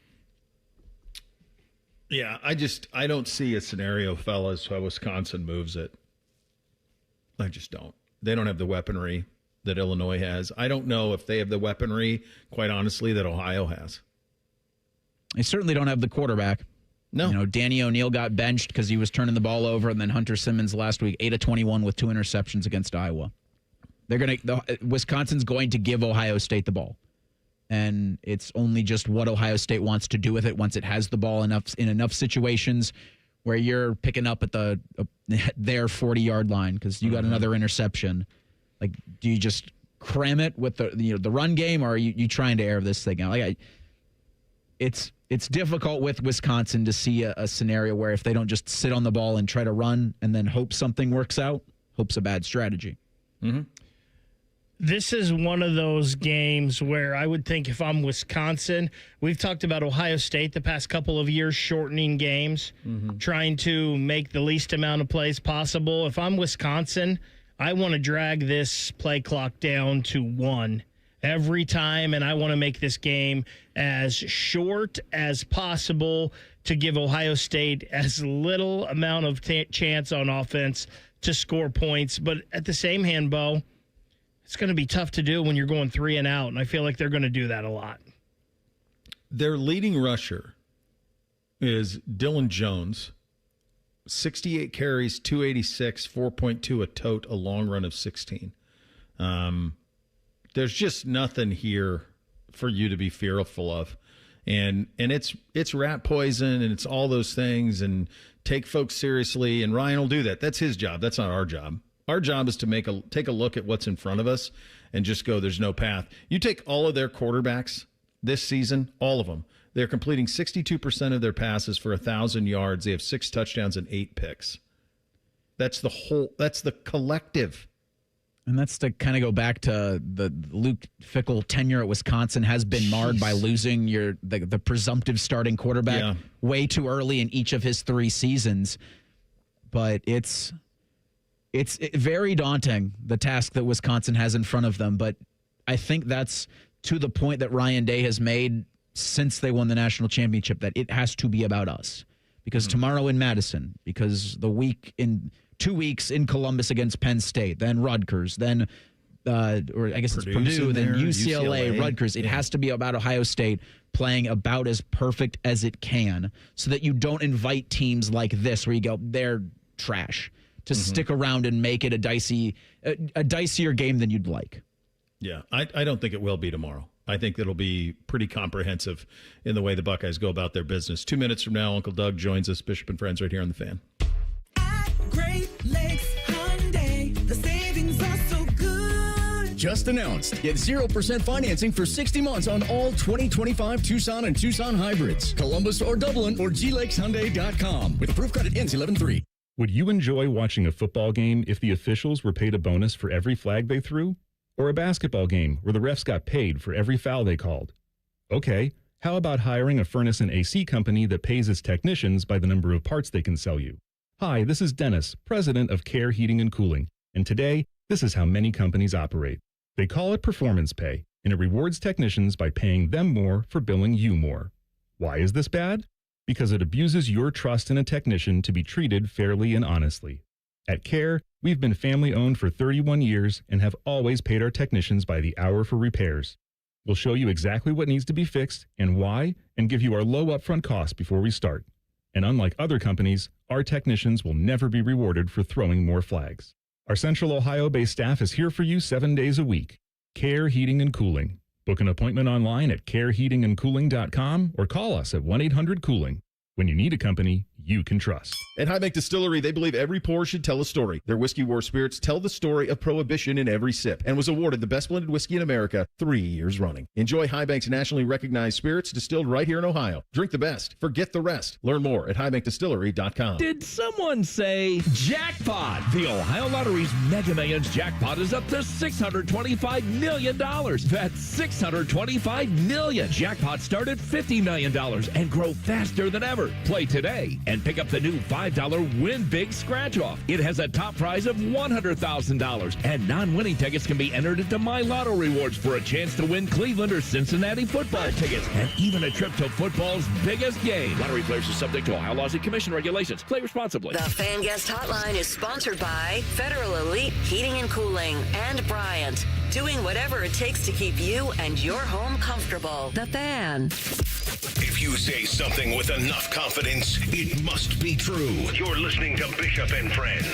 Yeah, I don't see a scenario, fellas, how Wisconsin moves it. I just don't. They don't have the weaponry that Illinois has. I don't know if they have the weaponry, quite honestly, that Ohio has. They certainly don't have the quarterback. No. Danny O'Neal got benched because he was turning the ball over, and then Hunter Simmons last week, 8 of 21 with 2 interceptions against Iowa. Wisconsin's going to give Ohio State the ball. And it's only just what Ohio State wants to do with it once it has the ball in enough situations where you're picking up at their 40-yard line because you got another interception. Like, do you just cram it with the run game, or are you trying to air this thing out? it's difficult with Wisconsin to see a scenario where if they don't just sit on the ball and try to run and then hope something works out, hope's a bad strategy. Mm-hmm. This is one of those games where I would think if I'm Wisconsin, we've talked about Ohio State the past couple of years shortening games, trying to make the least amount of plays possible. If I'm Wisconsin, I want to drag this play clock down to 1 every time, and I want to make this game as short as possible to give Ohio State as little amount of chance on offense to score points. But at the same hand, Bo, it's going to be tough to do when you're going 3 and out, and I feel like they're going to do that a lot. Their leading rusher is Dylan Jones, 68 carries, 286, 4.2 a tote, a long run of 16. There's just nothing here for you to be fearful of. And it's rat poison, and it's all those things, and take folks seriously, and Ryan will do that. That's his job. That's not our job. Our job is to take a look at what's in front of us and just go, there's no path. You take all of their quarterbacks this season, all of them. They're completing 62% of their passes for 1,000 yards. They have 6 touchdowns and 8 picks. That's the collective. And that's to kind of go back to the Luke Fickell tenure at Wisconsin has been marred by losing the presumptive starting quarterback way too early in each of his 3 seasons. But it's very daunting, the task that Wisconsin has in front of them. But I think that's to the point that Ryan Day has made since they won the national championship, that it has to be about us. Because tomorrow in Madison, because 2 weeks in Columbus against Penn State, then Rutgers, then or I guess Purdue's it's Purdue, then UCLA, Rutgers. It has to be about Ohio State playing about as perfect as it can, so that you don't invite teams like this where you go, they're trash, to stick around and make it a dicier game than you'd like. Yeah, I don't think it will be tomorrow. I think it'll be pretty comprehensive in the way the Buckeyes go about their business. 2 minutes from now, Uncle Doug joins us, Bishop and Friends, right here on The Fan. Great Lakes Hyundai, the savings are so good. Just announced. Get 0% financing for 60 months on all 2025 Tucson and Tucson hybrids. Columbus or Dublin or glakeshyundai.com. With approved credit ends 11/3. Would you enjoy watching a football game if the officials were paid a bonus for every flag they threw? Or a basketball game where the refs got paid for every foul they called? Okay, how about hiring a furnace and AC company that pays its technicians by the number of parts they can sell you? Hi, this is Dennis, president of Care Heating and Cooling, and today, this is how many companies operate. They call it performance pay, and it rewards technicians by paying them more for billing you more. Why is this bad? Because it abuses your trust in a technician to be treated fairly and honestly. At Care, we've been family-owned for 31 years and have always paid our technicians by the hour for repairs. We'll show you exactly what needs to be fixed and why, and give you our low upfront cost before we start. And unlike other companies, our technicians will never be rewarded for throwing more flags. Our Central Ohio-based staff is here for you 7 days a week. Care Heating and Cooling. Book an appointment online at careheatingandcooling.com or call us at 1-800-COOLING. When you need a company you can trust. At High Bank Distillery, they believe every pour should tell a story. Their Whiskey War spirits tell the story of Prohibition in every sip and was awarded the best blended whiskey in America 3 years running. Enjoy High Bank's nationally recognized spirits distilled right here in Ohio. Drink the best. Forget the rest. Learn more at highbankdistillery.com. Did someone say jackpot? The Ohio Lottery's Mega Millions jackpot is up to $625 million. That's $625 million. Jackpots start at $50 million and grow faster than ever. Play today and pick up the new $5 Win Big Scratch Off. It has a top prize of $100,000, and non-winning tickets can be entered into My Lotto Rewards for a chance to win Cleveland or Cincinnati football tickets, and even a trip to football's biggest game. Lottery players are subject to Ohio laws and commission regulations. Play responsibly. The Fan Guest Hotline is sponsored by Federal Elite Heating and Cooling and Bryant, doing whatever it takes to keep you and your home comfortable. The Fan. If you say something with enough confidence, it must be true. You're listening to Bishop and Friends.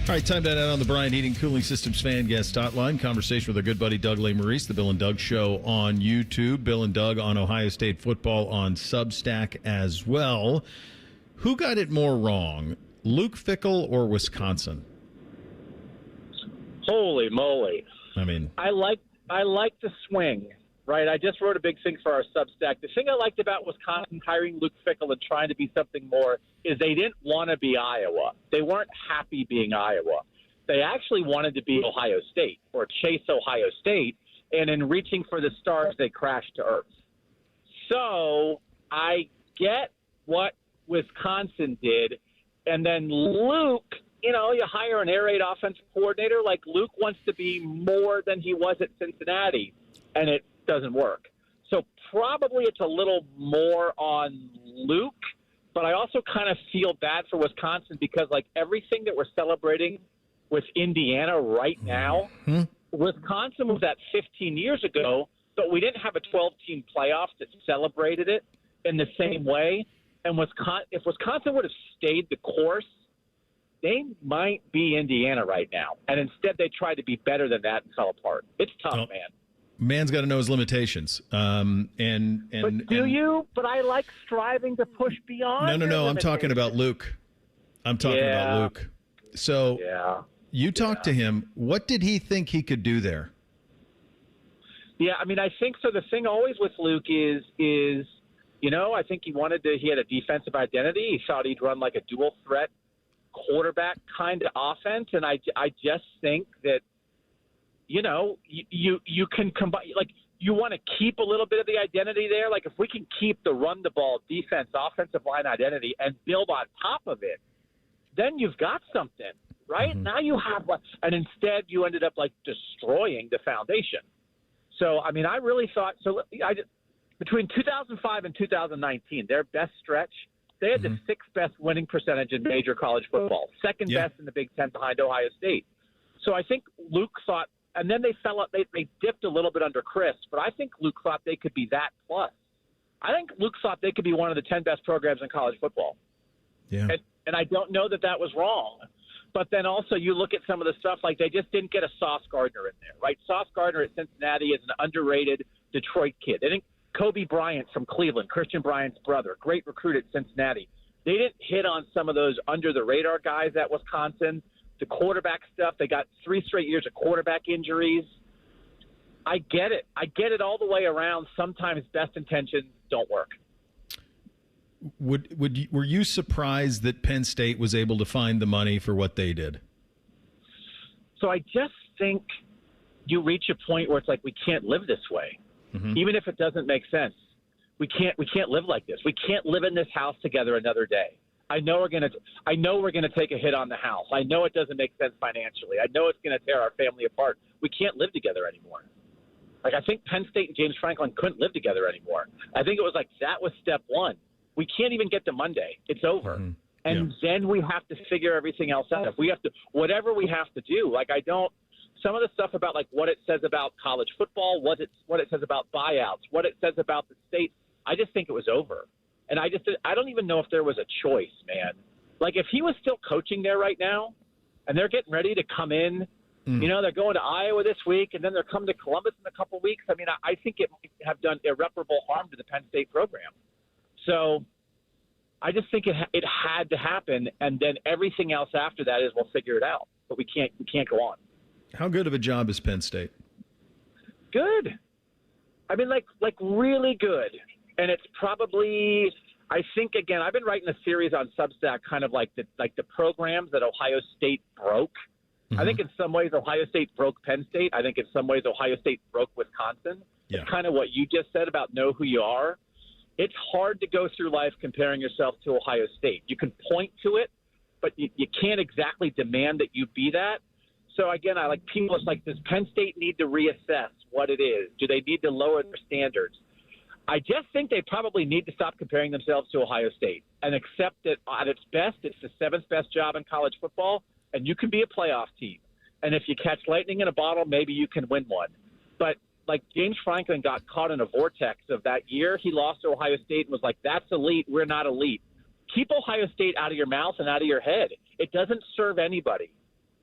All right, time to add on the Bryant Heating Cooling Systems Fan Guest Hotline. Conversation with our good buddy Doug Lesmerises, the Bill and Doug Show on YouTube. Bill and Doug on Ohio State football on Substack as well. Who got it more wrong, Luke Fickell or Wisconsin? Holy moly! I mean, I like the swing. right? I just wrote a big thing for our Substack. The thing I liked about Wisconsin hiring Luke Fickell and trying to be something more is they didn't want to be Iowa. They weren't happy being Iowa. They actually wanted to be Ohio State or chase Ohio State, and in reaching for the stars, they crashed to earth. So I get what Wisconsin did, and then Luke, you hire an air raid offensive coordinator. Like Luke wants to be more than he was at Cincinnati, and it doesn't work. So probably it's a little more on Luke, but I also kind of feel bad for Wisconsin because like everything that we're celebrating with Indiana right now, Wisconsin was at 15 years ago, but we didn't have a 12-team playoff that celebrated it in the same way. And if Wisconsin would have stayed the course, they might be Indiana right now. And instead they tried to be better than that and fell apart. It's tough, man. Man's got to know his limitations. But I like striving to push beyond. No. I'm talking about Luke. About Luke. So you talked to him. What did he think he could do there? Yeah, I mean, I think so. The thing always with Luke is I think he had a defensive identity. He thought he'd run like a dual threat quarterback kind of offense. And I just think that, you can combine, like you want to keep a little bit of the identity there. Like if we can keep the run the ball defense, offensive line identity and build on top of it, then you've got something, right? Mm-hmm. Now you have one. And instead you ended up like destroying the foundation. So, I mean, I really thought, between 2005 and 2019, their best stretch, they had the sixth best winning percentage in major college football, second best in the Big Ten behind Ohio State. So I think Luke thought, and then they fell up, they dipped a little bit under Chris, but I think Luke thought they could be that plus. I think Luke thought they could be one of the 10 best programs in college football. Yeah. And I don't know that was wrong. But then also you look at some of the stuff, like they just didn't get a Sauce Gardner in there, right? Sauce Gardner at Cincinnati is an underrated Detroit kid. They didn't Kobe Bryant from Cleveland, Christian Bryant's brother, great recruit at Cincinnati. They didn't hit on some of those under-the-radar guys at Wisconsin. The quarterback stuff, they got 3 straight years of quarterback injuries. I get it. I get it all the way around. Sometimes best intentions don't work. Were you surprised that Penn State was able to find the money for what they did? So I just think you reach a point where it's like we can't live this way, even if it doesn't make sense. We can't live like this. We can't live in this house together another day. I know we're gonna take a hit on the house. I know it doesn't make sense financially. I know it's gonna tear our family apart. We can't live together anymore. Like I think Penn State and James Franklin couldn't live together anymore. I think it was like that was step one. We can't even get to Monday. It's over. And then we have to figure everything else out. If we have to, whatever we have to do, like some of the stuff about like what it says about college football, what it says about buyouts, what it says about the state, I just think it was over. And I don't even know if there was a choice, man. Like if he was still coaching there right now and they're getting ready to come in, they're going to Iowa this week and then they're coming to Columbus in a couple of weeks. I mean, I think it might have done irreparable harm to the Penn State program. So I just think it had to happen, and then everything else after that is we'll figure it out. But we can't go on. How good of a job is Penn State? Good. I mean, like really good. And it's probably, I think, again, I've been writing a series on Substack, kind of like the programs that Ohio State broke. I think in some ways Ohio State broke Penn State. I think in some ways Ohio State broke Wisconsin. Yeah. It's kind of what you just said about know who you are. It's hard to go through life comparing yourself to Ohio State. You can point to it, but you can't exactly demand that you be that. So, again, I like people. It's like, does Penn State need to reassess what it is? Do they need to lower their standards? I just think they probably need to stop comparing themselves to Ohio State and accept that at its best, it's the 7th best job in college football, and you can be a playoff team. And if you catch lightning in a bottle, maybe you can win one. But like James Franklin got caught in a vortex of that year. He lost to Ohio State and was like, that's elite. We're not elite. Keep Ohio State out of your mouth and out of your head. It doesn't serve anybody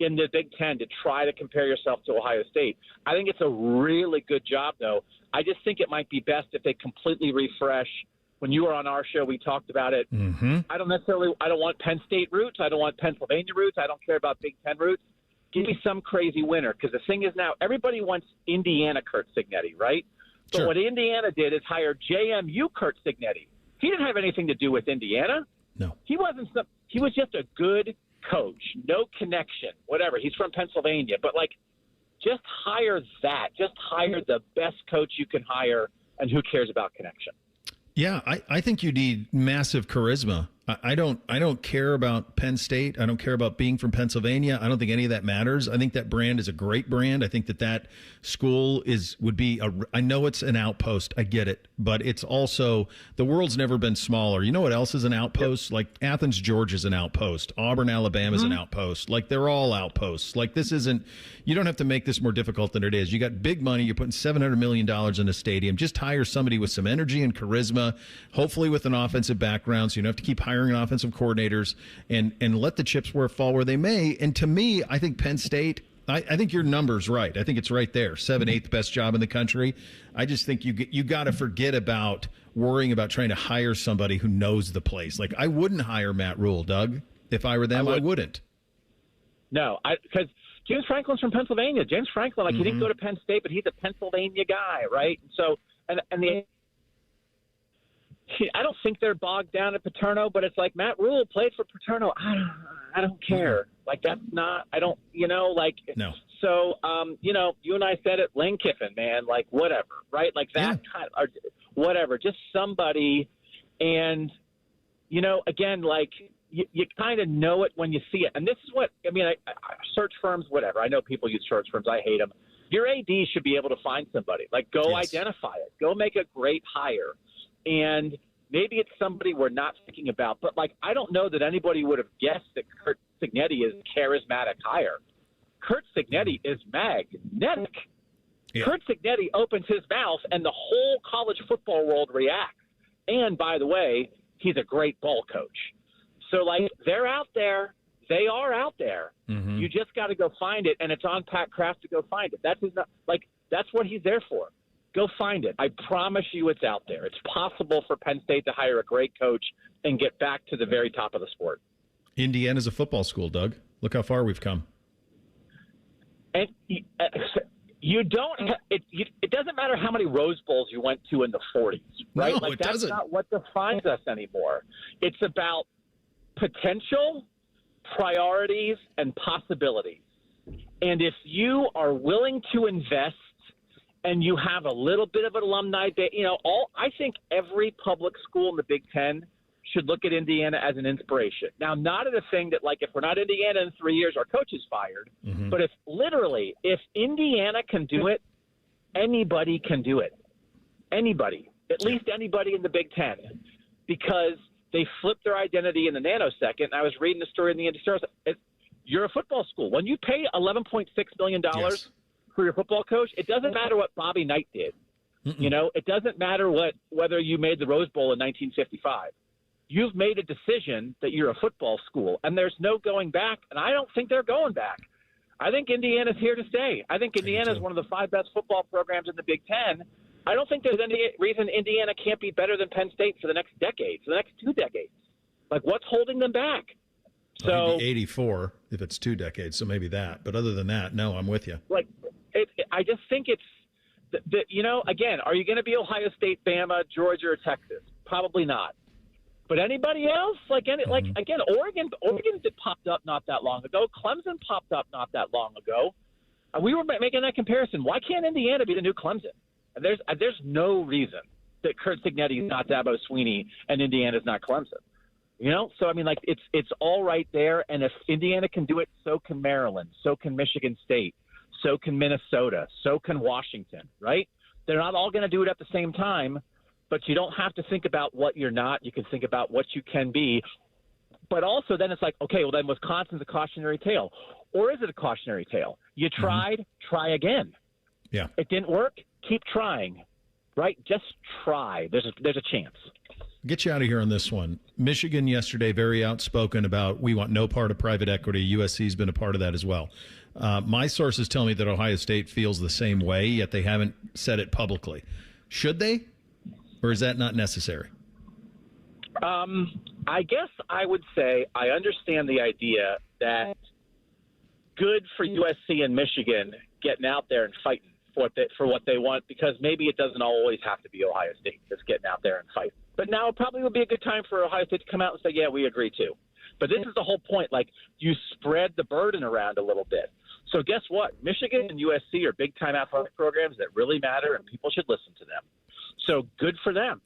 in the Big Ten to try to compare yourself to Ohio State. I think it's a really good job, though. I just think it might be best if they completely refresh. When you were on our show, we talked about it. I don't want Penn State roots. I don't want Pennsylvania roots. I don't care about Big Ten roots. Give me some crazy winner, because the thing is now everybody wants Indiana Curt Cignetti, right? But Sure. what Indiana did is hire JMU Kurt Signetti. He didn't have anything to do with Indiana. No. He was just a good coach. No connection, whatever. He's from Pennsylvania. But, just hire that. Just hire the best coach you can hire, and who cares about connection? Yeah, I think you need massive charisma. I don't care about Penn State. I don't care about being from Pennsylvania. I don't think any of that matters. I think that brand is a great brand. I think that school would be I know it's an outpost. I get it, but it's also the world's never been smaller. You know what else is an outpost? Like Athens, Georgia is an outpost. Auburn, Alabama is an outpost. Like they're all outposts. Like this isn't. You don't have to make this more difficult than it is. You got big money. You're putting $700 million in a stadium. Just hire somebody with some energy and charisma, hopefully with an offensive background, so you don't have to keep hiring offensive coordinators and let the chips fall where they may. And to me, I think Penn State, I think your number's right. I think it's right there. 7th, 8th best job in the country. I just think you got to forget about worrying about trying to hire somebody who knows the place. Like I wouldn't hire Matt Rule, Doug. If I were them, I wouldn't. No, because James Franklin's from Pennsylvania. James Franklin, he didn't go to Penn State, but he's a Pennsylvania guy, right? So, I don't think they're bogged down at Paterno, but it's like Matt Rule played for Paterno. I don't care. Like that's not. I don't. No. So you and I said it. Lane Kiffin, man. Like whatever, right? Like that kind of whatever. Just somebody, and again, like you kind of know it when you see it. And this is what I mean. I search firms, whatever. I know people use search firms. I hate them. Your AD should be able to find somebody. Like go identify it. Go make a great hire. And maybe it's somebody we're not thinking about, but I don't know that anybody would have guessed that Kurt Signetti is a charismatic hire. Kurt Signetti is magnetic. Yeah. Kurt Signetti opens his mouth and the whole college football world reacts. And by the way, he's a great ball coach. So they're out there. They are out there. Mm-hmm. You just got to go find it. And it's on Pat Kraft to go find it. That's what he's there for. Go find it. I promise you it's out there. It's possible for Penn State to hire a great coach and get back to the very top of the sport. Indiana's a football school, Doug. Look how far we've come. And you don't – it doesn't matter how many Rose Bowls you went to in the 40s, right? No, it that's doesn't. Not what defines us anymore. It's about potential, priorities, and possibilities. And if you are willing to invest and you have a little bit of an alumni day, I think every public school in the Big Ten should look at Indiana as an inspiration. Now, not at a thing that if we're not Indiana in 3 years, our coach is fired. Mm-hmm. But if Indiana can do it, anybody can do it. Anybody, at least anybody in the Big Ten, because they flipped their identity in the nanosecond. And I was reading the story in the Indy Star. You're a football school. When you pay $11.6 million for your football coach, it doesn't matter what Bobby Knight did. Mm-mm. It doesn't matter whether you made the Rose Bowl in 1955. You've made a decision that you're a football school, and there's no going back, and I don't think they're going back. I think Indiana's here to stay. I think Indiana is one of the 5 best football programs in the Big Ten. I don't think there's any reason Indiana can't be better than Penn State for the next decade, for the next 2 decades. What's holding them back? So maybe 84 if it's 2 decades, so maybe that. But other than that, no, I'm with you. I just think it's again, are you going to be Ohio State, Bama, Georgia, or Texas? Probably not. But anybody else, again, Oregon popped up not that long ago. Clemson popped up not that long ago. We were making that comparison. Why can't Indiana be the new Clemson? And there's no reason that Kurt Signetti is not Dabo Swinney and Indiana's not Clemson. So I mean, it's all right there. And if Indiana can do it, so can Maryland, so can Michigan State. So can Minnesota. So can Washington, right? They're not all going to do it at the same time, but you don't have to think about what you're not. You can think about what you can be. But also then it's okay, well then Wisconsin's a cautionary tale. Or is it a cautionary tale? You tried, try again. Yeah. It didn't work, keep trying, right? Just try. There's a chance. Get you out of here on this one. Michigan yesterday, very outspoken about we want no part of private equity. USC's been a part of that as well. My sources tell me that Ohio State feels the same way, yet they haven't said it publicly. Should they? Or is that not necessary? I guess I would say I understand the idea that good for USC and Michigan getting out there and fighting for what they want, because maybe it doesn't always have to be Ohio State just getting out there and fighting. But now it probably would be a good time for Ohio State to come out and say, yeah, we agree too. But this is the whole point. Like, you spread the burden around a little bit. So guess what? Michigan and USC are big-time athletic programs that really matter, and people should listen to them. So good for them.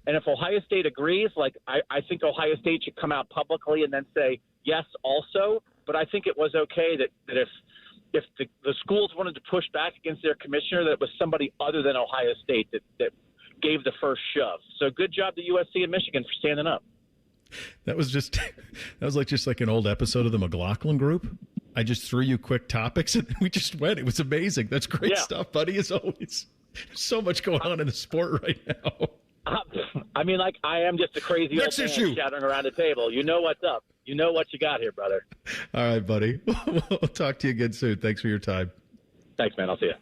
And if Ohio State agrees, like, I think Ohio State should come out publicly and then say yes also. But I think it was okay that if the schools wanted to push back against their commissioner, that it was somebody other than Ohio State that gave the first shove. So good job to USC and Michigan for standing up. That was like an old episode of the McLaughlin Group. I just threw you quick topics and we just went. It was amazing. That's great stuff, buddy, as always. There's so much going on in the sport right now. I mean, like, I am just a crazy old man shouting around the table. You know what's up. You know what you got here, brother. All right, buddy. We'll talk to you again soon. Thanks for your time. Thanks, man. I'll see you.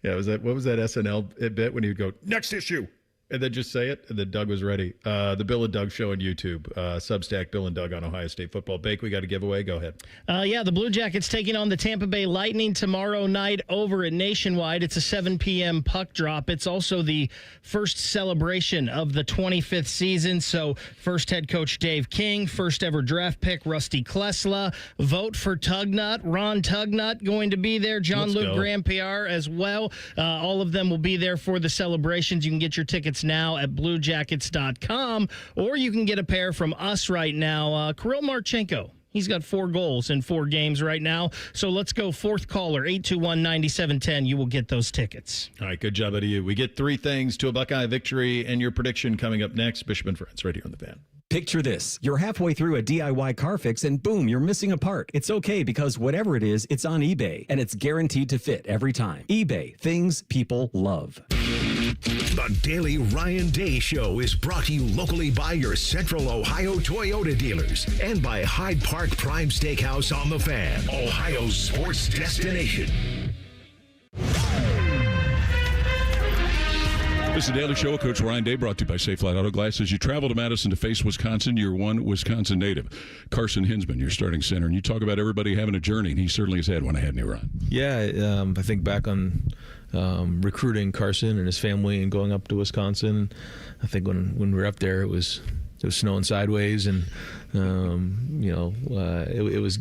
Yeah, what was that SNL bit when he would go, next issue, and then just say it, and then Doug was ready. The Bill and Doug Show on YouTube, Substack, Bill and Doug on Ohio State football. Bake, we got a giveaway. Go ahead. Yeah, the Blue Jackets taking on the Tampa Bay Lightning tomorrow night over at Nationwide. It's a 7 p.m. puck drop. It's also the first celebration of the 25th season. So first head coach Dave King, first ever draft pick Rusty Klesla, vote for Tugnut, Ron Tugnut going to be there, John-Luc Grandpierre as well. All of them will be there for the celebrations. You can get your tickets now at bluejackets.com, or you can get a pair from us right now. Kirill Marchenko, he's got 4 goals in 4 games right now. So let's go fourth caller, 821-9710. You will get those tickets. All right, good job out of you. We get 3 things to a Buckeye victory, and your prediction coming up next. Bishop and Friends right here on the Fan. Picture this. You're halfway through a DIY car fix and boom, you're missing a part. It's okay because whatever it is, it's on eBay and it's guaranteed to fit every time. eBay, things people love. The Daily Ryan Day Show is brought to you locally by your Central Ohio Toyota dealers and by Hyde Park Prime Steakhouse on the Fan, Ohio's sports destination. This is the Daily Show. Coach Ryan Day brought to you by Safe Light Auto Glass. As you travel to Madison to face Wisconsin, you're one Wisconsin native. Carson Hinsman, your starting center. And you talk about everybody having a journey, and he certainly has had one ahead, Ron. Yeah, I think back on recruiting Carson and his family and going up to Wisconsin. I think when we were up there, it was snowing sideways, and it was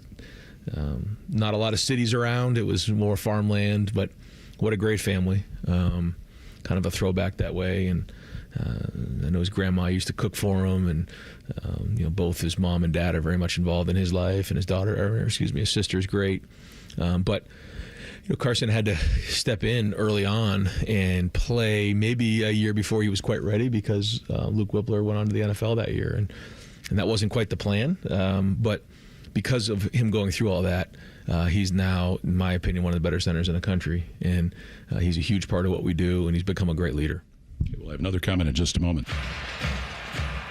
not a lot of cities around. It was more farmland, but what a great family. Kind of a throwback that way, and I know his grandma used to cook for him, and both his mom and dad are very much involved in his life, and his sister's great, but Carson had to step in early on and play maybe a year before he was quite ready because Luke Whippler went on to the NFL that year, and that wasn't quite the plan, but because of him going through all that, he's now, in my opinion, one of the better centers in the country, and he's a huge part of what we do, and he's become a great leader. Okay, we'll have another comment in just a moment.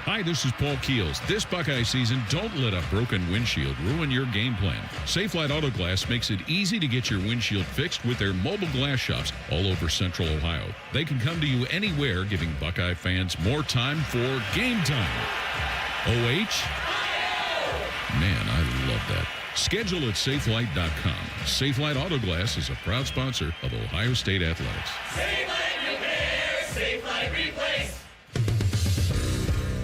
Hi, this is Paul Keels. This Buckeye season, don't let a broken windshield ruin your game plan. Safe Light Auto Glass makes it easy to get your windshield fixed with their mobile glass shops all over Central Ohio. They can come to you anywhere, giving Buckeye fans more time for game time. Man, I love that. Schedule at SafeLight.com. Safe Light Auto Glass is a proud sponsor of Ohio State Athletics. Safe Light Repair, Safe Light Replace.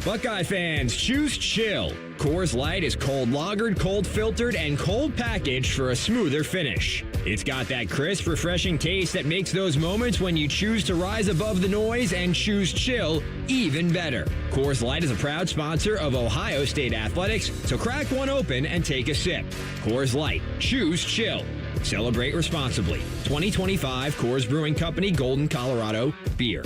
Buckeye fans, choose chill. Coors Light is cold lagered, cold filtered, and cold packaged for a smoother finish. It's got that crisp, refreshing taste that makes those moments when you choose to rise above the noise and choose chill even better. Coors Light is a proud sponsor of Ohio State Athletics, so crack one open and take a sip. Coors Light, choose chill. Celebrate responsibly. 2025 Coors Brewing Company, Golden, Colorado, beer.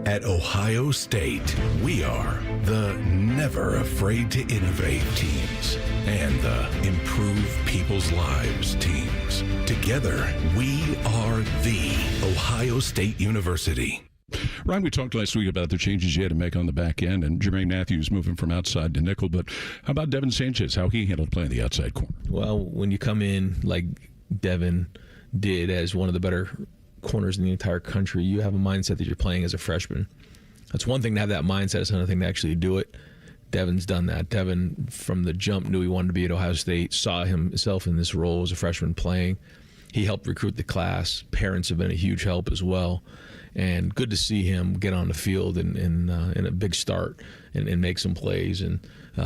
At Ohio State, we are the never afraid to innovate teams and the improve people's lives teams. Together, we are the Ohio State University. Ryan, we talked last week about the changes you had to make on the back end, and Jermaine Matthews moving from outside to nickel, but how about Devin Sanchez, how he handled playing the outside corner? Well, when you come in like Devin did as one of the better corners in the entire country, you have a mindset that you're playing as a freshman. That's one thing to have that mindset. It's another thing to actually do it. Devin's done that. Devin, from the jump, knew he wanted to be at Ohio State, saw himself in this role as a freshman playing. he helped recruit the class. Parents have been a huge help as well. And good to see him get on the field in a big start and make some plays. And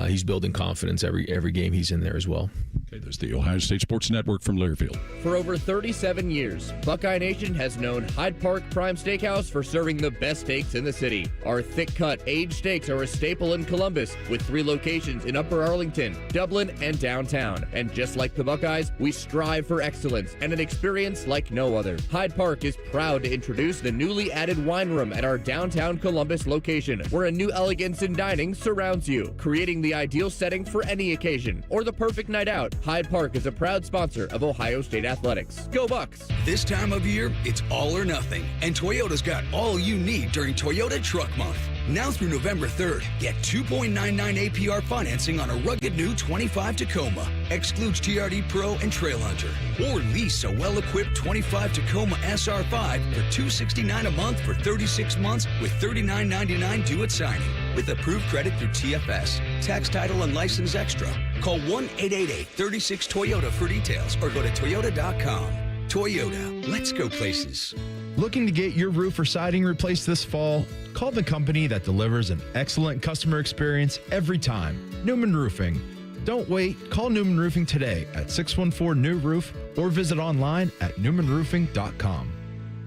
he's building confidence every game he's in there as well. Okay, there's the Ohio State Sports Network from Learfield. For over 37 years, Buckeye Nation has known Hyde Park Prime Steakhouse for serving the best steaks in the city. Our thick-cut, aged steaks are a staple in Columbus, with 3 locations in Upper Arlington, Dublin, and downtown. And just like the Buckeyes, we strive for excellence and an experience like no other. Hyde Park is proud to introduce the newly added wine room at our downtown Columbus location, where a new elegance in dining surrounds you, creating the ideal setting for any occasion or the perfect night out. Hyde Park is a proud sponsor of Ohio State Athletics. Go Bucks! This time of year, it's all or nothing, and Toyota's got all you need during Toyota Truck Month. Now through November 3rd, get 2.99 APR financing on a rugged new 25 Tacoma. Excludes TRD Pro and Trail Hunter. Or lease a well-equipped 25 Tacoma SR5 for $269 a month for 36 months with $39.99 due at signing. With approved credit through TFS. Tax, title, and license extra. Call 1-888-36-TOYOTA for details or go to toyota.com. Toyota, let's go places. Looking to get your roof or siding replaced this fall? Call the company that delivers an excellent customer experience every time. Newman Roofing. Don't wait. Call Newman Roofing today at 614-NEW-ROOF or visit online at newmanroofing.com.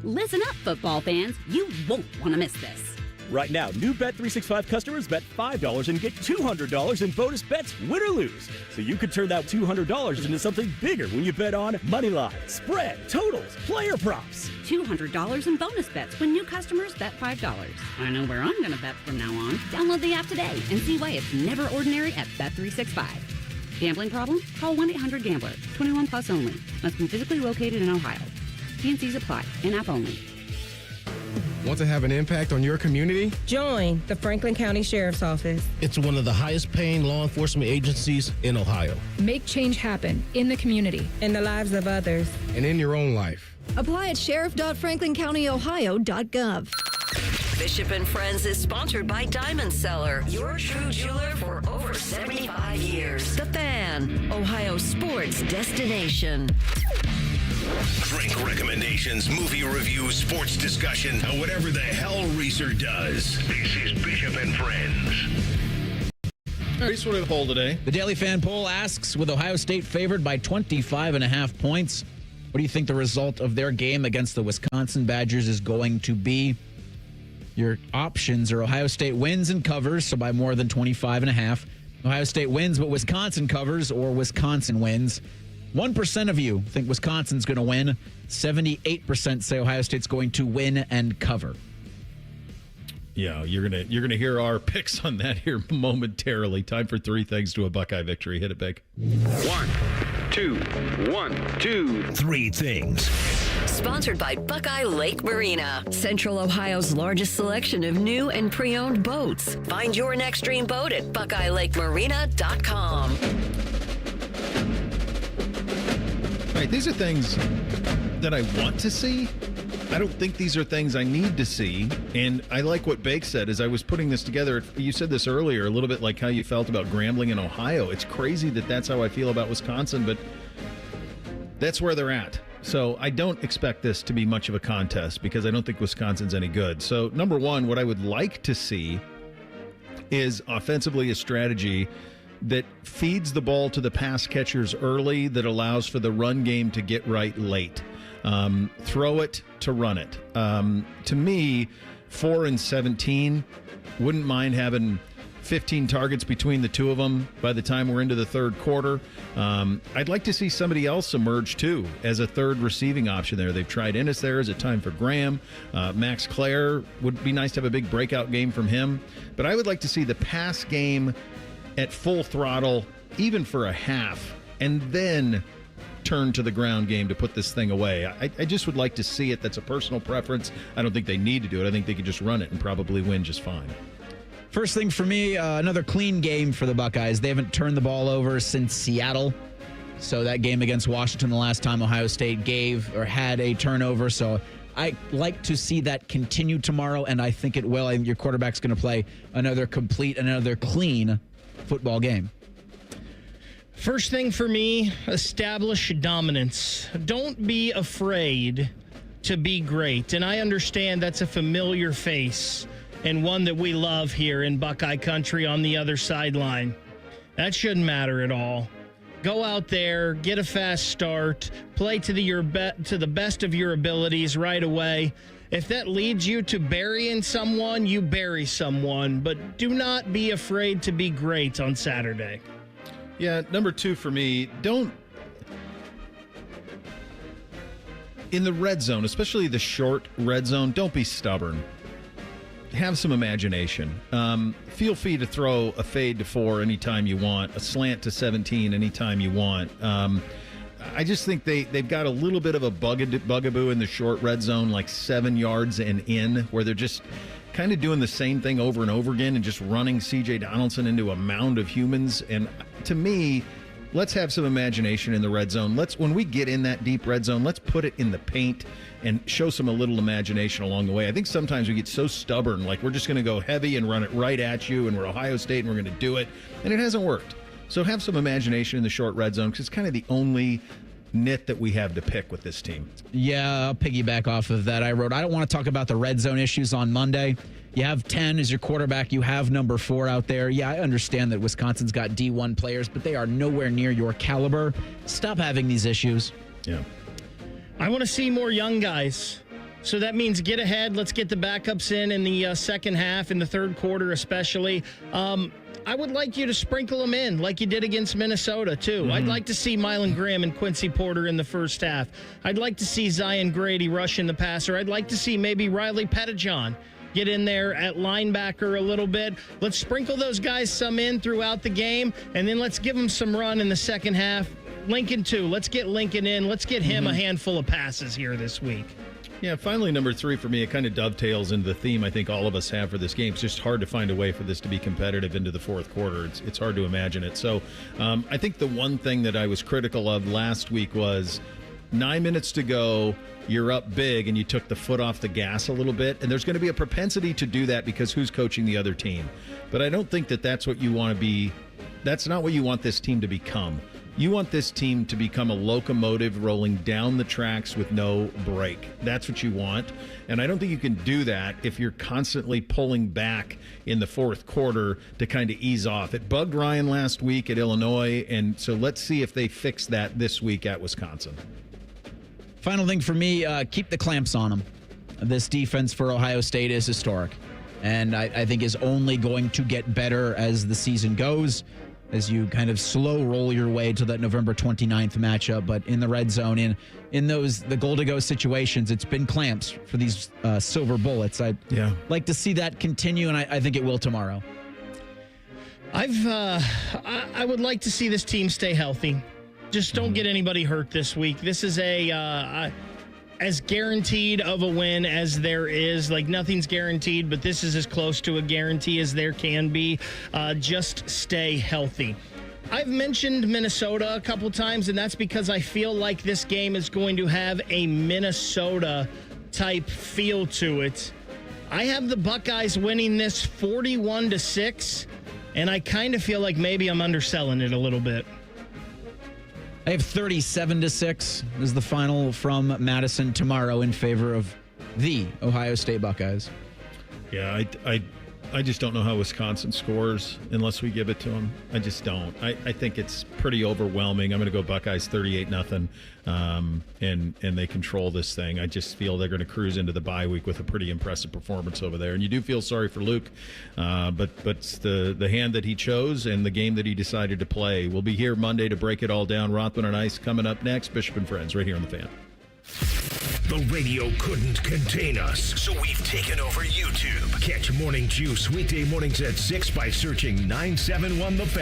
Listen up, football fans. You won't want to miss this. Right now, new Bet365 customers bet $5 and get $200 in bonus bets, win or lose. So you could turn that $200 into something bigger when you bet on money line, spread, totals, player props. $200 in bonus bets when new customers bet $5. I know where I'm going to bet from now on. Download the app today and see why it's never ordinary at Bet365. Gambling problem? Call 1-800-GAMBLER. 21 plus only. Must be physically located in Ohio. T&Cs apply. In-app only. Want to have an impact on your community? Join the Franklin County Sheriff's Office. It's one of the highest paying law enforcement agencies in Ohio. Make change happen in the community, in the lives of others, and in your own life. Apply at sheriff.franklincountyohio.gov. Bishop and Friends is sponsored by Diamond Seller, your true jeweler for over 75 years. The Fan, Ohio sports destination. Drink recommendations, movie reviews, sports discussion, or whatever the hell Reeser does. This is Bishop and Friends. Here's what it poll today. The Daily Fan poll asks, with Ohio State favored by 25.5 points, what do you think the result of their game against the Wisconsin Badgers is going to be? Your options are Ohio State wins and covers, so by more than 25.5. Ohio State wins, but Wisconsin covers, or Wisconsin wins. 1% of you think Wisconsin's going to win. 78% say Ohio State's going to win and cover. Yeah, you're gonna hear our picks on that here momentarily. Time for 3 things to a Buckeye victory. Hit it big. 1, 2, 3 things. Sponsored by Buckeye Lake Marina, Central Ohio's largest selection of new and pre-owned boats. Find your next dream boat at BuckeyeLakeMarina.com. All right, these are things that I want to see. I don't think these are things I need to see. And I like what Bake said as I was putting this together. You said this earlier, a little bit like how you felt about Grambling in Ohio. It's crazy that that's how I feel about Wisconsin, but that's where they're at. So I don't expect this to be much of a contest because I don't think Wisconsin's any good. So number one, what I would like to see is offensively a strategy that feeds the ball to the pass catchers early, that allows for the run game to get right late. Throw it to run it. To me, 4 and 17, wouldn't mind having 15 targets between the two of them by the time we're into the third quarter. I'd like to see somebody else emerge, too, as a third receiving option there. They've tried Ennis there. Is it time for Graham? Max Clare, would be nice to have a big breakout game from him. But I would like to see the pass game at full throttle, even for a half, and then turn to the ground game to put this thing away. I just would like to see it. That's a personal preference. I don't think they need to do it. I think they could just run it and probably win just fine. First thing for me, another clean game for the Buckeyes. They haven't turned the ball over since Seattle. So that game against Washington, the last time Ohio State gave or had a turnover. So I like to see that continue tomorrow, and I think it will. I think your quarterback's going to play another complete, another clean football game. First thing for me, establish dominance. Don't be afraid to be great. And I understand that's a familiar face and one that we love here in Buckeye Country on the other sideline. That shouldn't matter at all. Go out there, get a fast start, play to the best of your abilities right away. If that leads you to burying someone, you bury someone. But do not be afraid to be great on Saturday. Yeah, number 2 for me, in the red zone, especially the short red zone, don't be stubborn. Have some imagination. Feel free to throw a fade to 4 anytime you want, a slant to 17 anytime you want. I just think they've got a little bit of a bugaboo in the short red zone, like 7 yards and in, where they're just kind of doing the same thing over and over again and just running C.J. Donaldson into a mound of humans. And to me, let's have some imagination in the red zone. When we get in that deep red zone, let's put it in the paint and show a little imagination along the way. I think sometimes we get so stubborn, like we're just going to go heavy and run it right at you, and we're Ohio State and we're going to do it, and it hasn't worked. So have some imagination in the short red zone, because it's kind of the only nit that we have to pick with this team. Yeah, I'll piggyback off of that. I don't want to talk about the red zone issues on Monday. You have 10 as your quarterback. You have number 4 out there. Yeah, I understand that Wisconsin's got D1 players, but they are nowhere near your caliber. Stop having these issues. Yeah. I want to see more young guys. So that means get ahead. Let's get the backups in the second half, in the third quarter especially. I would like you to sprinkle them in like you did against Minnesota, too. Mm-hmm. I'd like to see Mylan Graham and Quincy Porter in the first half. I'd like to see Zion Grady rushing the passer. I'd like to see maybe Riley Pettijohn get in there at linebacker a little bit. Let's sprinkle those guys some in throughout the game, and then let's give them some run in the second half. Lincoln, too. Let's get Lincoln in. Let's get him a handful of passes here this week. Yeah, finally, number 3 for me, it kind of dovetails into the theme I think all of us have for this game. It's just hard to find a way for this to be competitive into the fourth quarter. It's hard to imagine it. So I think the one thing that I was critical of last week was 9 minutes to go, you're up big, and you took the foot off the gas a little bit. And there's going to be a propensity to do that because who's coaching the other team? But I don't think that that's what you want to be. That's not what you want this team to become. You want this team to become a locomotive rolling down the tracks with no break. That's what you want. And I don't think you can do that if you're constantly pulling back in the fourth quarter to kind of ease off. It bugged Ryan last week at Illinois, and so let's see if they fix that this week at Wisconsin. Final thing for me, keep the clamps on them. This defense for Ohio State is historic, and I think is only going to get better as the season goes, as you kind of slow roll your way to that November 29th matchup. But in the red zone, in the goal-to-go situations, it's been clamps for these silver bullets. I'd like to see that continue, and I think it will tomorrow. I would like to see this team stay healthy. Just don't get anybody hurt this week. This is as guaranteed of a win as there is. Like, nothing's guaranteed, but this is as close to a guarantee as there can be. Just stay healthy. I've mentioned Minnesota a couple times, and that's because I feel like this game is going to have a Minnesota-type feel to it. I have the Buckeyes winning this 41-6, and I kind of feel like maybe I'm underselling it a little bit. I have 37-6 as the final from Madison tomorrow in favor of the Ohio State Buckeyes. Yeah, I just don't know how Wisconsin scores unless we give it to them. I just don't. I think it's pretty overwhelming. I'm going to go Buckeyes 38-0, and they control this thing. I just feel they're going to cruise into the bye week with a pretty impressive performance over there. And you do feel sorry for Luke, but it's the hand that he chose and the game that he decided to play. We'll be here Monday to break it all down. Rothman and Ice coming up next. Bishop and Friends right here on The Fan. The radio couldn't contain us, so we've taken over YouTube. Catch Morning Juice weekday mornings at 6 by searching 971 The Fan.